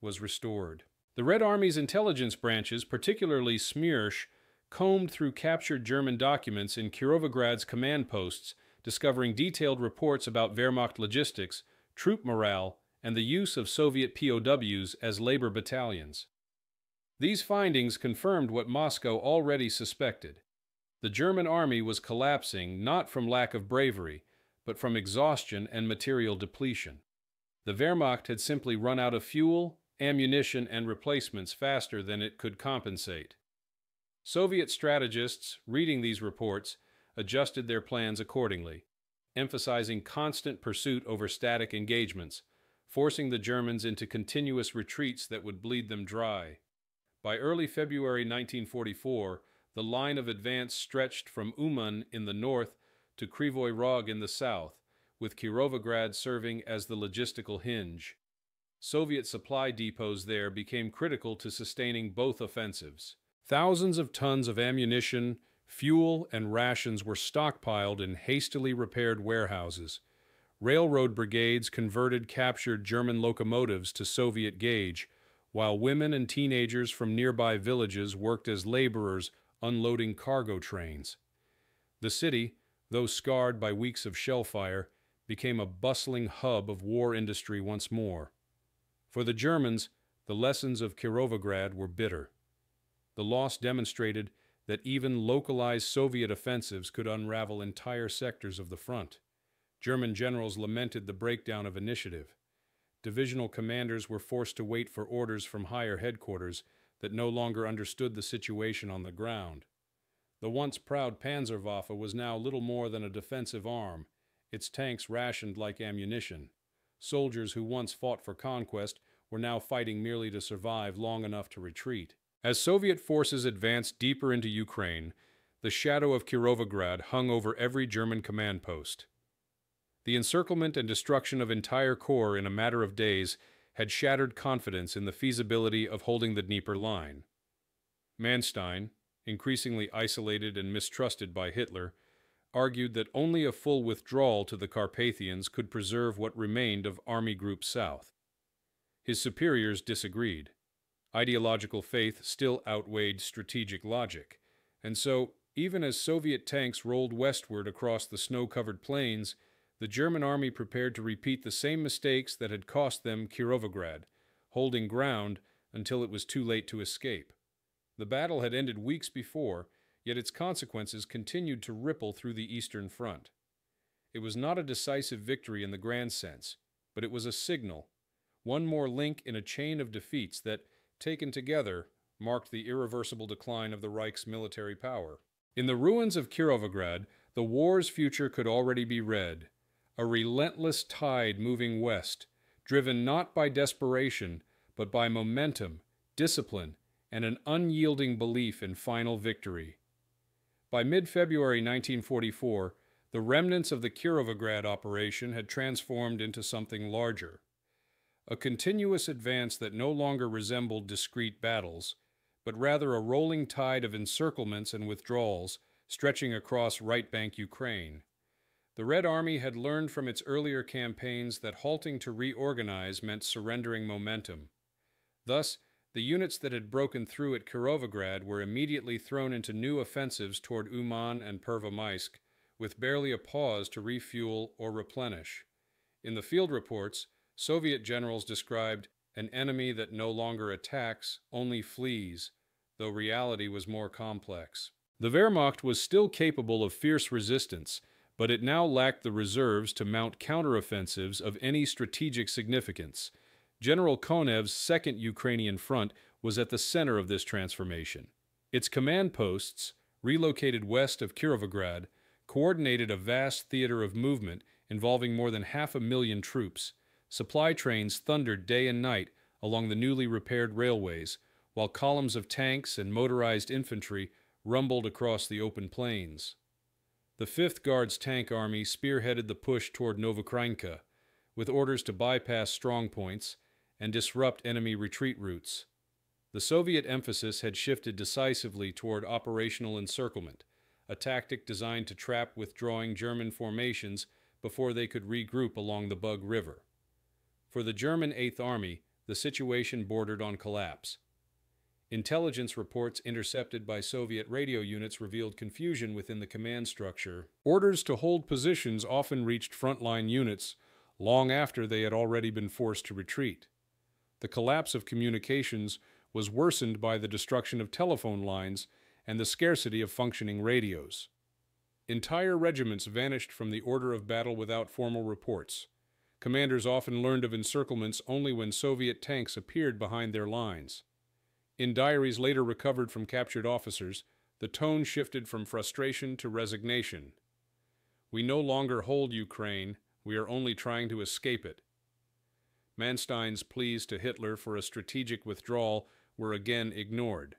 was restored. The Red Army's intelligence branches, particularly Smersh, combed through captured German documents in Kirovograd's command posts, discovering detailed reports about Wehrmacht logistics, troop morale, and the use of Soviet POWs as labor battalions. These findings confirmed what Moscow already suspected. The German army was collapsing not from lack of bravery, but from exhaustion and material depletion. The Wehrmacht had simply run out of fuel, ammunition, and replacements faster than it could compensate. Soviet strategists, reading these reports, adjusted their plans accordingly, emphasizing constant pursuit over static engagements, forcing the Germans into continuous retreats that would bleed them dry. By early February 1944, the line of advance stretched from Uman in the north to Krivoy Rog in the south, with Kirovograd serving as the logistical hinge. Soviet supply depots there became critical to sustaining both offensives. Thousands of tons of ammunition, fuel, and rations were stockpiled in hastily repaired warehouses. Railroad brigades converted captured German locomotives to Soviet gauge, while women and teenagers from nearby villages worked as laborers unloading cargo trains. The city, though scarred by weeks of shellfire, became a bustling hub of war industry once more. For the Germans, the lessons of Kirovograd were bitter. The loss demonstrated that even localized Soviet offensives could unravel entire sectors of the front. German generals lamented the breakdown of initiative. Divisional commanders were forced to wait for orders from higher headquarters that no longer understood the situation on the ground. The once proud Panzerwaffe was now little more than a defensive arm, its tanks rationed like ammunition. Soldiers who once fought for conquest were now fighting merely to survive long enough to retreat. As Soviet forces advanced deeper into Ukraine, the shadow of Kirovograd hung over every German command post. The encirclement and destruction of entire corps in a matter of days had shattered confidence in the feasibility of holding the Dnieper line. Manstein, increasingly isolated and mistrusted by Hitler, argued that only a full withdrawal to the Carpathians could preserve what remained of Army Group South. His superiors disagreed. Ideological faith still outweighed strategic logic, and so, even as Soviet tanks rolled westward across the snow-covered plains, the German army prepared to repeat the same mistakes that had cost them Kirovograd, holding ground until it was too late to escape. The battle had ended weeks before, yet its consequences continued to ripple through the Eastern Front. It was not a decisive victory in the grand sense, but it was a signal, one more link in a chain of defeats that, taken together, marked the irreversible decline of the Reich's military power. In the ruins of Kirovograd, the war's future could already be read, a relentless tide moving west, driven not by desperation, but by momentum, discipline, and an unyielding belief in final victory. By mid-February 1944, the remnants of the Kirovograd operation had transformed into something larger. A continuous advance that no longer resembled discrete battles, but rather a rolling tide of encirclements and withdrawals stretching across right-bank Ukraine. The Red Army had learned from its earlier campaigns that halting to reorganize meant surrendering momentum. Thus, the units that had broken through at Kirovograd were immediately thrown into new offensives toward Uman and Pervomaisk, with barely a pause to refuel or replenish. In the field reports, Soviet generals described an enemy that no longer attacks, only flees, though reality was more complex. The Wehrmacht was still capable of fierce resistance, but it now lacked the reserves to mount counteroffensives of any strategic significance. General Konev's Second Ukrainian Front was at the center of this transformation. Its command posts, relocated west of Kirovograd, coordinated a vast theater of movement involving more than 500,000 troops. Supply trains thundered day and night along the newly repaired railways, while columns of tanks and motorized infantry rumbled across the open plains. The 5th Guards Tank Army spearheaded the push toward Novokrainka, with orders to bypass strongpoints and disrupt enemy retreat routes. The Soviet emphasis had shifted decisively toward operational encirclement, a tactic designed to trap withdrawing German formations before they could regroup along the Bug River. For the German 8th Army, the situation bordered on collapse. Intelligence reports intercepted by Soviet radio units revealed confusion within the command structure. Orders to hold positions often reached frontline units long after they had already been forced to retreat. The collapse of communications was worsened by the destruction of telephone lines and the scarcity of functioning radios. Entire regiments vanished from the order of battle without formal reports. Commanders often learned of encirclements only when Soviet tanks appeared behind their lines. In diaries later recovered from captured officers, the tone shifted from frustration to resignation. "We no longer hold Ukraine, we are only trying to escape it." Manstein's pleas to Hitler for a strategic withdrawal were again ignored.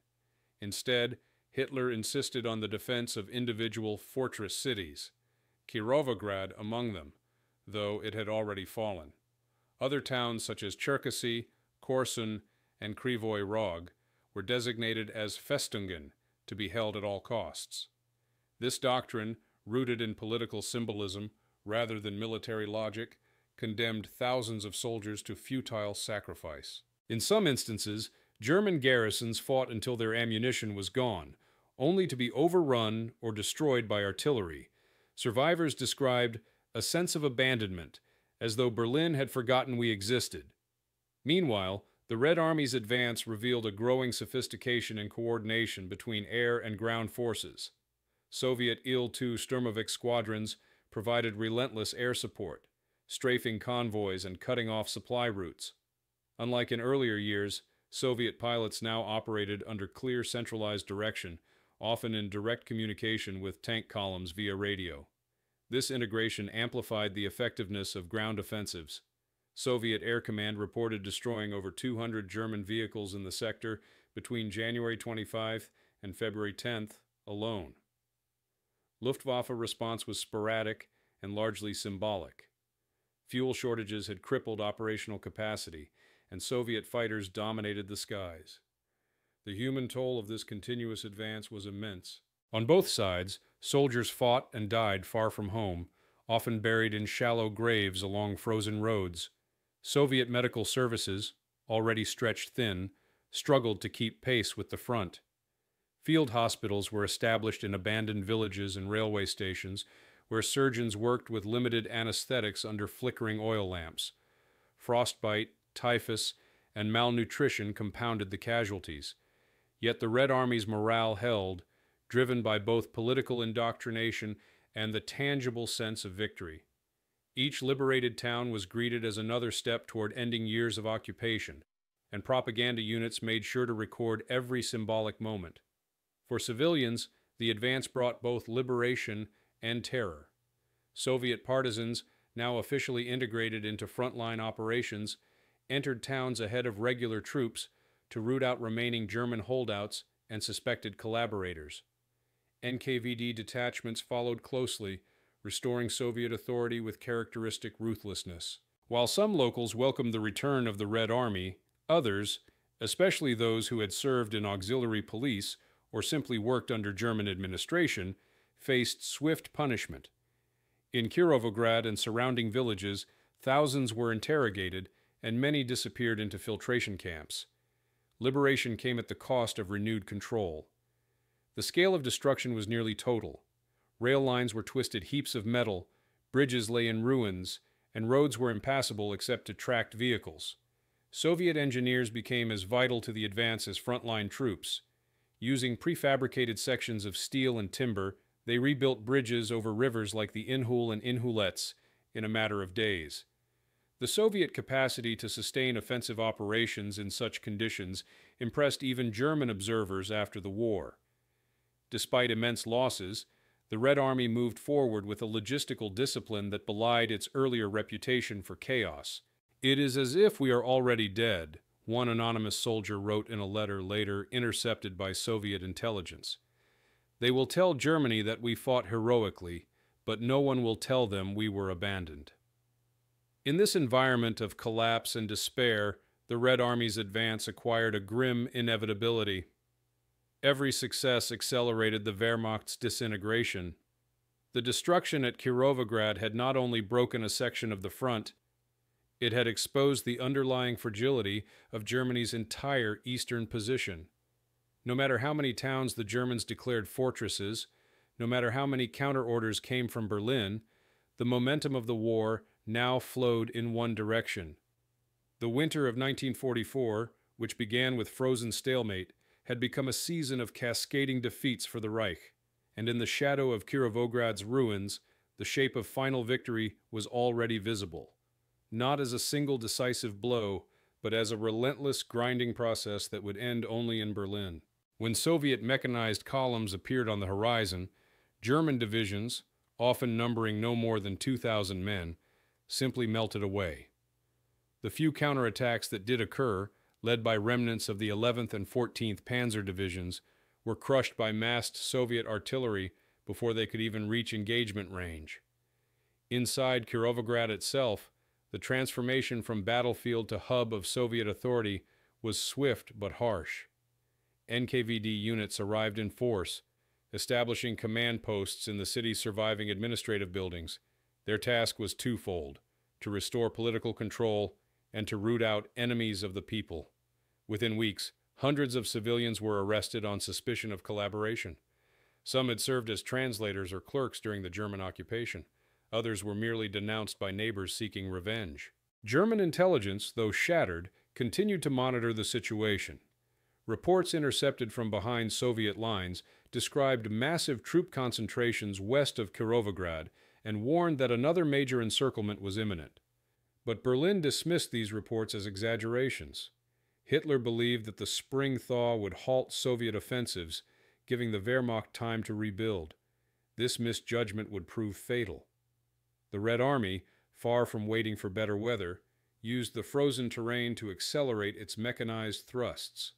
Instead, Hitler insisted on the defense of individual fortress cities, Kirovograd among them, though it had already fallen. Other towns such as Cherkasy, Korsun, and Krivoy Rog were designated as Festungen, to be held at all costs. This doctrine, rooted in political symbolism rather than military logic, condemned thousands of soldiers to futile sacrifice. In some instances, German garrisons fought until their ammunition was gone, only to be overrun or destroyed by artillery. Survivors described a sense of abandonment, as though Berlin had forgotten we existed. Meanwhile, the Red Army's advance revealed a growing sophistication and coordination between air and ground forces. Soviet Il-2 Sturmovik squadrons provided relentless air support, strafing convoys and cutting off supply routes. Unlike in earlier years, Soviet pilots now operated under clear centralized direction, often in direct communication with tank columns via radio. This integration amplified the effectiveness of ground offensives. Soviet Air Command reported destroying over 200 German vehicles in the sector between January 25 and February 10 alone. Luftwaffe response was sporadic and largely symbolic. Fuel shortages had crippled operational capacity, and Soviet fighters dominated the skies. The human toll of this continuous advance was immense. On both sides, soldiers fought and died far from home, often buried in shallow graves along frozen roads. Soviet medical services, already stretched thin, struggled to keep pace with the front. Field hospitals were established in abandoned villages and railway stations, where surgeons worked with limited anesthetics under flickering oil lamps. Frostbite, typhus, and malnutrition compounded the casualties. Yet the Red Army's morale held, driven by both political indoctrination and the tangible sense of victory. Each liberated town was greeted as another step toward ending years of occupation, and propaganda units made sure to record every symbolic moment. For civilians, the advance brought both liberation and terror. Soviet partisans, now officially integrated into frontline operations, entered towns ahead of regular troops to root out remaining German holdouts and suspected collaborators. NKVD detachments followed closely, restoring Soviet authority with characteristic ruthlessness. While some locals welcomed the return of the Red Army, others, especially those who had served in auxiliary police or simply worked under German administration, faced swift punishment. In Kirovograd and surrounding villages, thousands were interrogated and many disappeared into filtration camps. Liberation came at the cost of renewed control. The scale of destruction was nearly total. Rail lines were twisted heaps of metal, bridges lay in ruins, and roads were impassable except to tracked vehicles. Soviet engineers became as vital to the advance as frontline troops. Using prefabricated sections of steel and timber, they rebuilt bridges over rivers like the Inhul and Inhulets in a matter of days. The Soviet capacity to sustain offensive operations in such conditions impressed even German observers after the war. Despite immense losses, the Red Army moved forward with a logistical discipline that belied its earlier reputation for chaos. "It is as if we are already dead," one anonymous soldier wrote in a letter later intercepted by Soviet intelligence. "They will tell Germany that we fought heroically, but no one will tell them we were abandoned." In this environment of collapse and despair, the Red Army's advance acquired a grim inevitability. Every success accelerated the Wehrmacht's disintegration. The destruction at Kirovograd had not only broken a section of the front, it had exposed the underlying fragility of Germany's entire eastern position. No matter how many towns the Germans declared fortresses, no matter how many counterorders came from Berlin, the momentum of the war now flowed in one direction. The winter of 1944, which began with frozen stalemate, had become a season of cascading defeats for the Reich, and in the shadow of Kirovograd's ruins, the shape of final victory was already visible. Not as a single decisive blow, but as a relentless grinding process that would end only in Berlin. When Soviet mechanized columns appeared on the horizon, German divisions, often numbering no more than 2,000 men, simply melted away. The few counterattacks that did occur, led by remnants of the 11th and 14th Panzer Divisions, were crushed by massed Soviet artillery before they could even reach engagement range. Inside Kirovograd itself, the transformation from battlefield to hub of Soviet authority was swift but harsh. NKVD units arrived in force, establishing command posts in the city's surviving administrative buildings. Their task was twofold: to restore political control and to root out enemies of the people. Within weeks, hundreds of civilians were arrested on suspicion of collaboration. Some had served as translators or clerks during the German occupation. Others were merely denounced by neighbors seeking revenge. German intelligence, though shattered, continued to monitor the situation. Reports intercepted from behind Soviet lines described massive troop concentrations west of Kirovograd and warned that another major encirclement was imminent. But Berlin dismissed these reports as exaggerations. Hitler believed that the spring thaw would halt Soviet offensives, giving the Wehrmacht time to rebuild. This misjudgment would prove fatal. The Red Army, far from waiting for better weather, used the frozen terrain to accelerate its mechanized thrusts.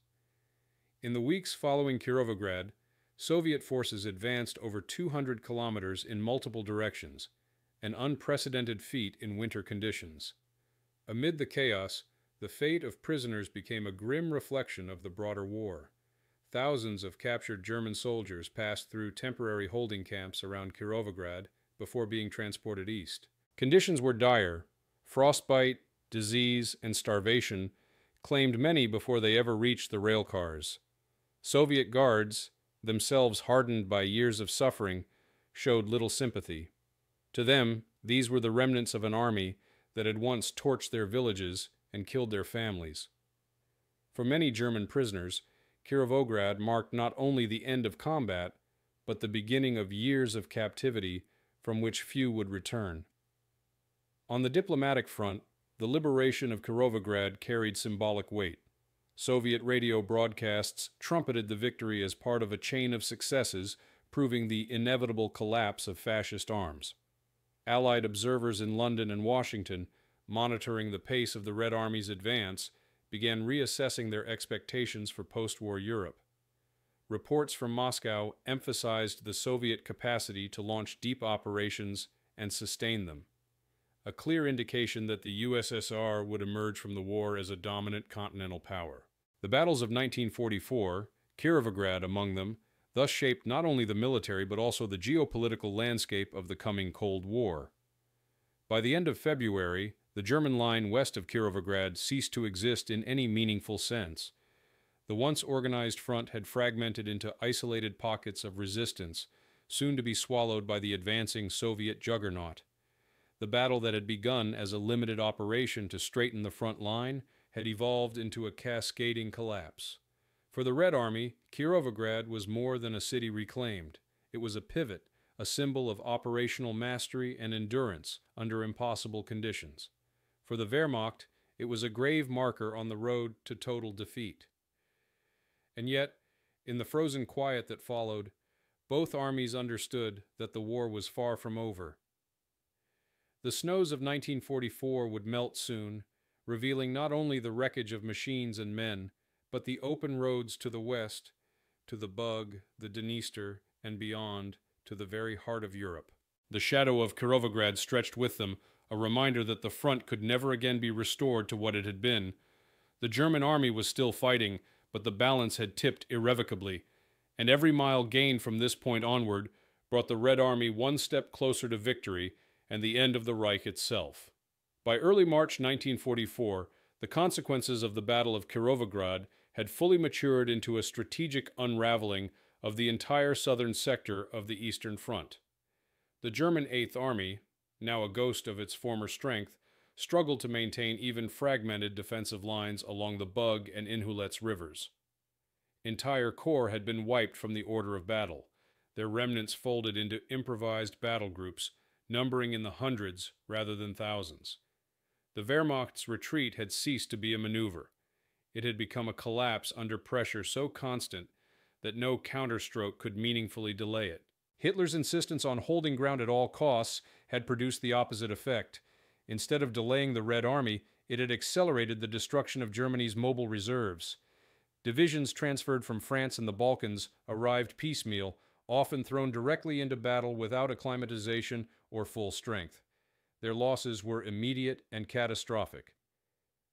In the weeks following Kirovograd, Soviet forces advanced over 200 kilometers in multiple directions, an unprecedented feat in winter conditions. Amid the chaos, the fate of prisoners became a grim reflection of the broader war. Thousands of captured German soldiers passed through temporary holding camps around Kirovograd before being transported east. Conditions were dire. Frostbite, disease, and starvation claimed many before they ever reached the rail cars. Soviet guards, themselves hardened by years of suffering, showed little sympathy. To them, these were the remnants of an army that had once torched their villages and killed their families. For many German prisoners, Kirovograd marked not only the end of combat, but the beginning of years of captivity from which few would return. On the diplomatic front, the liberation of Kirovograd carried symbolic weight. Soviet radio broadcasts trumpeted the victory as part of a chain of successes, proving the inevitable collapse of fascist arms. Allied observers in London and Washington, monitoring the pace of the Red Army's advance, began reassessing their expectations for post-war Europe. Reports from Moscow emphasized the Soviet capacity to launch deep operations and sustain them, a clear indication that the USSR would emerge from the war as a dominant continental power. The battles of 1944, Kirovograd among them, thus shaped not only the military but also the geopolitical landscape of the coming Cold War. By the end of February, the German line west of Kirovograd ceased to exist in any meaningful sense. The once organized front had fragmented into isolated pockets of resistance, soon to be swallowed by the advancing Soviet juggernaut. The battle that had begun as a limited operation to straighten the front line had evolved into a cascading collapse. For the Red Army, Kirovograd was more than a city reclaimed. It was a pivot, a symbol of operational mastery and endurance under impossible conditions. For the Wehrmacht, it was a grave marker on the road to total defeat. And yet, in the frozen quiet that followed, both armies understood that the war was far from over. The snows of 1944 would melt soon, revealing not only the wreckage of machines and men, but the open roads to the west, to the Bug, the Dniester, and beyond, to the very heart of Europe. The shadow of Kirovograd stretched with them, a reminder that the front could never again be restored to what it had been. The German army was still fighting, but the balance had tipped irrevocably, and every mile gained from this point onward brought the Red Army one step closer to victory and the end of the Reich itself. By early March 1944, the consequences of the Battle of Kirovograd had fully matured into a strategic unraveling of the entire southern sector of the Eastern Front. The German Eighth Army, now a ghost of its former strength, struggled to maintain even fragmented defensive lines along the Bug and Inhulets rivers. Entire corps had been wiped from the order of battle, their remnants folded into improvised battle groups, numbering in the hundreds rather than thousands. The Wehrmacht's retreat had ceased to be a maneuver. It had become a collapse under pressure so constant that no counterstroke could meaningfully delay it. Hitler's insistence on holding ground at all costs had produced the opposite effect. Instead of delaying the Red Army, it had accelerated the destruction of Germany's mobile reserves. Divisions transferred from France and the Balkans arrived piecemeal, often thrown directly into battle without acclimatization or full strength. Their losses were immediate and catastrophic.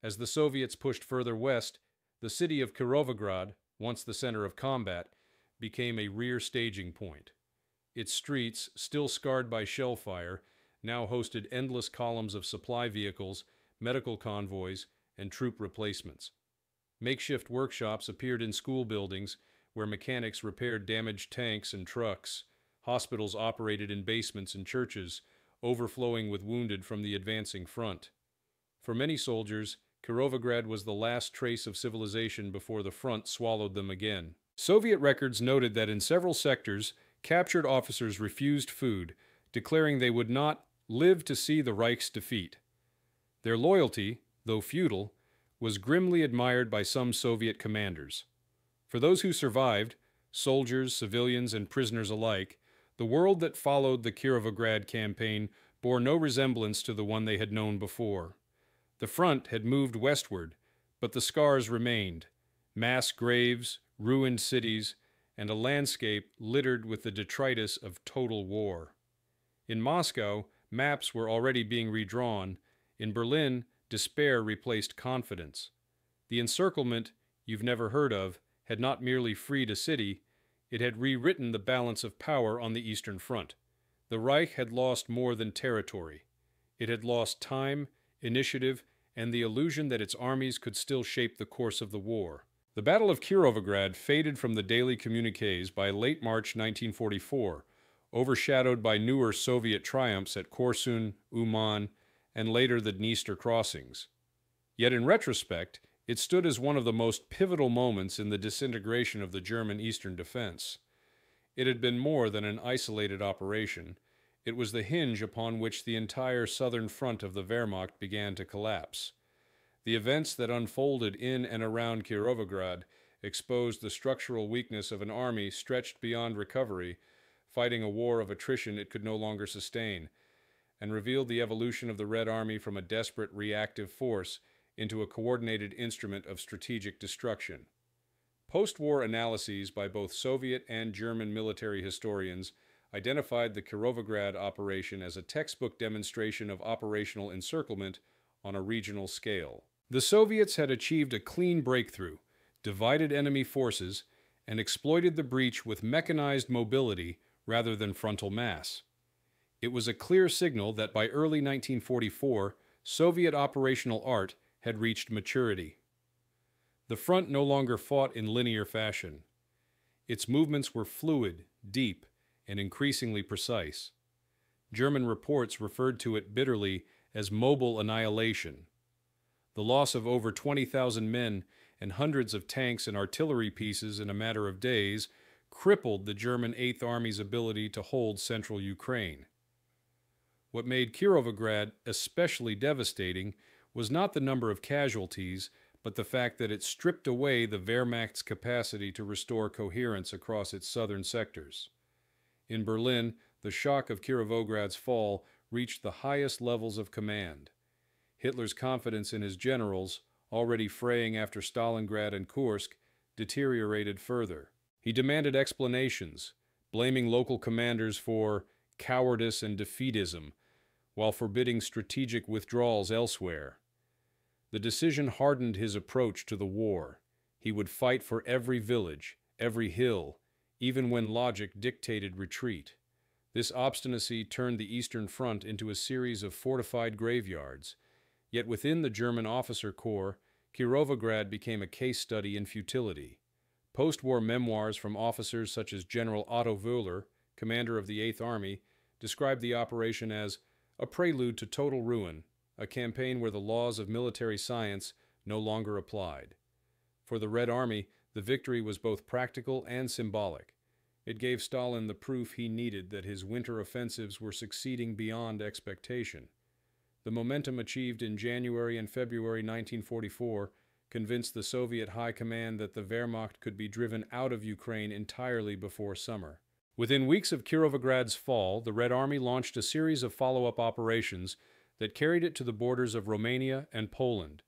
As the Soviets pushed further west, the city of Kirovograd, once the center of combat, became a rear staging point. Its streets, still scarred by shell fire, now hosted endless columns of supply vehicles, medical convoys, and troop replacements. Makeshift workshops appeared in school buildings where mechanics repaired damaged tanks and trucks. Hospitals operated in basements and churches, overflowing with wounded from the advancing front. For many soldiers, Kirovograd was the last trace of civilization before the front swallowed them again. Soviet records noted that in several sectors, captured officers refused food, declaring they would not live to see the Reich's defeat. Their loyalty, though futile, was grimly admired by some Soviet commanders. For those who survived, soldiers, civilians, and prisoners alike, the world that followed the Kirovograd campaign bore no resemblance to the one they had known before. The front had moved westward, but the scars remained: mass graves, ruined cities, and a landscape littered with the detritus of total war. In Moscow, Maps were already being redrawn. In Berlin, despair replaced confidence. The encirclement, you've never heard of, had not merely freed a city, it had rewritten the balance of power on the Eastern Front. The Reich had lost more than territory. It had lost time, initiative, and the illusion that its armies could still shape the course of the war. The Battle of Kirovograd faded from the daily communiques by late March 1944, overshadowed by newer Soviet triumphs at Korsun, Uman, and later the Dniester crossings. Yet in retrospect, it stood as one of the most pivotal moments in the disintegration of the German Eastern defense. It had been more than an isolated operation. It was the hinge upon which the entire southern front of the Wehrmacht began to collapse. The events that unfolded in and around Kirovograd exposed the structural weakness of an army stretched beyond recovery, fighting a war of attrition it could no longer sustain, and revealed the evolution of the Red Army from a desperate reactive force into a coordinated instrument of strategic destruction. Post-war analyses by both Soviet and German military historians identified the Kirovograd operation as a textbook demonstration of operational encirclement on a regional scale. The Soviets had achieved a clean breakthrough, divided enemy forces, and exploited the breach with mechanized mobility rather than frontal mass. It was a clear signal that by early 1944, Soviet operational art had reached maturity. The front no longer fought in linear fashion. Its movements were fluid, deep, and increasingly precise. German reports referred to it bitterly as mobile annihilation. The loss of over 20,000 men and hundreds of tanks and artillery pieces in a matter of days crippled the German Eighth Army's ability to hold central Ukraine. What made Kirovograd especially devastating was not the number of casualties, but the fact that it stripped away the Wehrmacht's capacity to restore coherence across its southern sectors. In Berlin, the shock of Kirovograd's fall reached the highest levels of command. Hitler's confidence in his generals, already fraying after Stalingrad and Kursk, deteriorated further. He demanded explanations, blaming local commanders for cowardice and defeatism, while forbidding strategic withdrawals elsewhere. The decision hardened his approach to the war. He would fight for every village, every hill, even when logic dictated retreat. This obstinacy turned the Eastern Front into a series of fortified graveyards. Yet within the German officer corps, Kirovograd became a case study in futility. Post-war memoirs from officers such as General Otto Wöhler, commander of the Eighth Army, described the operation as a prelude to total ruin, a campaign where the laws of military science no longer applied. For the Red Army, the victory was both practical and symbolic. It gave Stalin the proof he needed that his winter offensives were succeeding beyond expectation. The momentum achieved in January and February 1944 convinced the Soviet High Command that the Wehrmacht could be driven out of Ukraine entirely before summer. Within weeks of Kirovograd's fall, the Red Army launched a series of follow-up operations that carried it to the borders of Romania and Poland.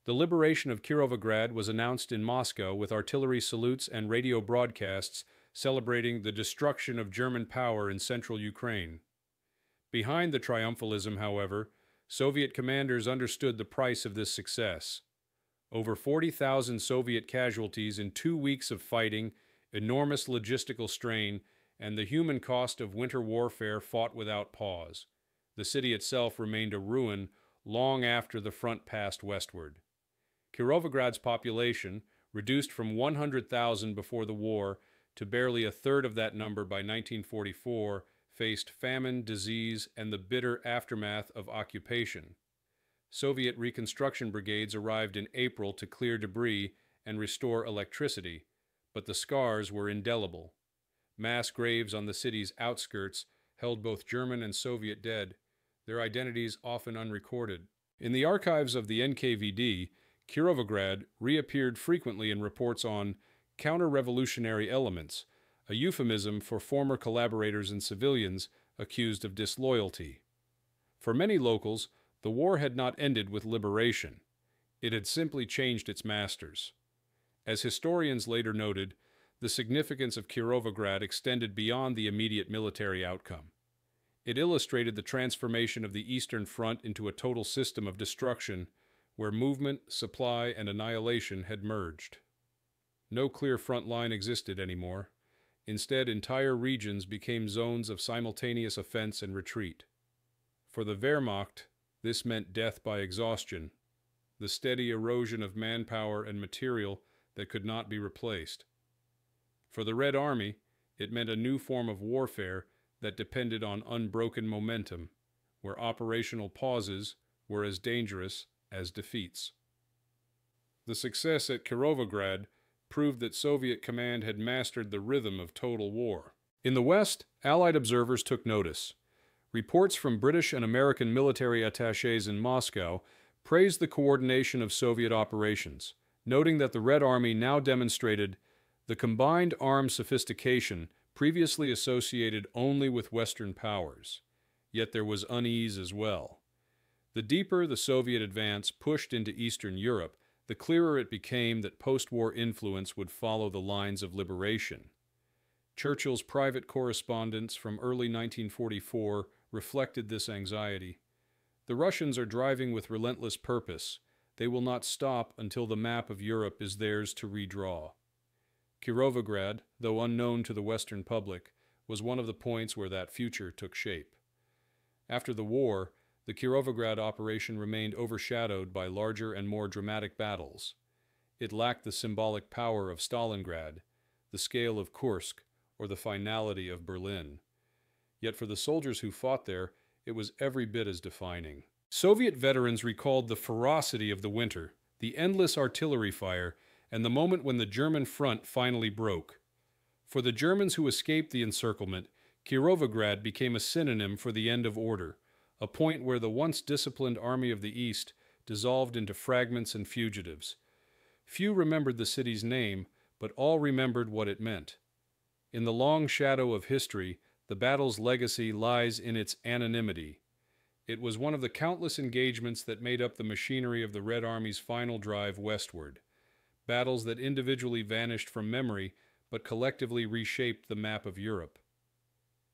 The liberation of Kirovograd was announced in Moscow with artillery salutes and radio broadcasts celebrating the destruction of German power in central Ukraine. Behind the triumphalism, however, Soviet commanders understood the price of this success. Over 40,000 Soviet casualties in 2 weeks of fighting, enormous logistical strain, and the human cost of winter warfare fought without pause. The city itself remained a ruin long after the front passed westward. Kirovograd's population, reduced from 100,000 before the war to barely a third of that number by 1944, faced famine, disease, and the bitter aftermath of occupation. Soviet reconstruction brigades arrived in April to clear debris and restore electricity, but the scars were indelible. Mass graves on the city's outskirts held both German and Soviet dead, their identities often unrecorded. In the archives of the NKVD, Kirovograd reappeared frequently in reports on counter-revolutionary elements, a euphemism for former collaborators and civilians accused of disloyalty. For many locals, the war had not ended with liberation. It had simply changed its masters. As historians later noted, the significance of Kirovograd extended beyond the immediate military outcome. It illustrated the transformation of the Eastern Front into a total system of destruction where movement, supply, and annihilation had merged. No clear front line existed anymore. Instead, entire regions became zones of simultaneous offense and retreat. For the Wehrmacht, this meant death by exhaustion, the steady erosion of manpower and material that could not be replaced. For the Red Army, it meant a new form of warfare that depended on unbroken momentum, where operational pauses were as dangerous as defeats. The success at Kirovograd proved that Soviet command had mastered the rhythm of total war. In the West, Allied observers took notice. Reports from British and American military attachés in Moscow praised the coordination of Soviet operations, noting that the Red Army now demonstrated the combined arms sophistication previously associated only with Western powers. Yet there was unease as well. The deeper the Soviet advance pushed into Eastern Europe, the clearer it became that post-war influence would follow the lines of liberation. Churchill's private correspondence from early 1944 reflected this anxiety. The Russians are driving with relentless purpose. They will not stop until the map of Europe is theirs to redraw. Kirovograd, though unknown to the Western public, was one of the points where that future took shape. After the war, the Kirovograd operation remained overshadowed by larger and more dramatic battles. It lacked the symbolic power of Stalingrad, the scale of Kursk, or the finality of Berlin. Yet for the soldiers who fought there, it was every bit as defining. Soviet veterans recalled the ferocity of the winter, the endless artillery fire, and the moment when the German front finally broke. For the Germans who escaped the encirclement, Kirovograd became a synonym for the end of order, a point where the once disciplined army of the East dissolved into fragments and fugitives. Few remembered the city's name, but all remembered what it meant. In the long shadow of history, the battle's legacy lies in its anonymity. It was one of the countless engagements that made up the machinery of the Red Army's final drive westward. Battles that individually vanished from memory, but collectively reshaped the map of Europe.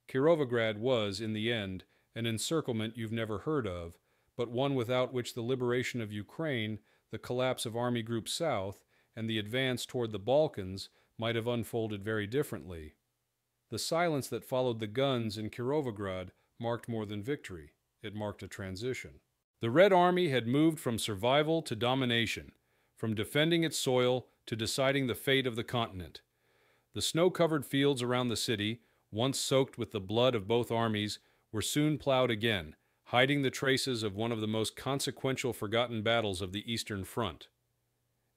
Kirovograd was, in the end, an encirclement you've never heard of, but one without which the liberation of Ukraine, the collapse of Army Group South, and the advance toward the Balkans might have unfolded very differently. The silence that followed the guns in Kirovograd marked more than victory. It marked a transition. The Red Army had moved from survival to domination, from defending its soil to deciding the fate of the continent. The snow-covered fields around the city, once soaked with the blood of both armies, were soon plowed again, hiding the traces of one of the most consequential forgotten battles of the Eastern Front.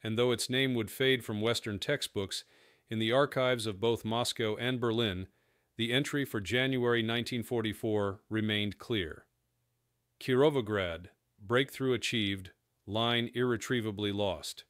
And though its name would fade from Western textbooks, in the archives of both Moscow and Berlin, the entry for January 1944 remained clear. Kirovograd, breakthrough achieved, line irretrievably lost.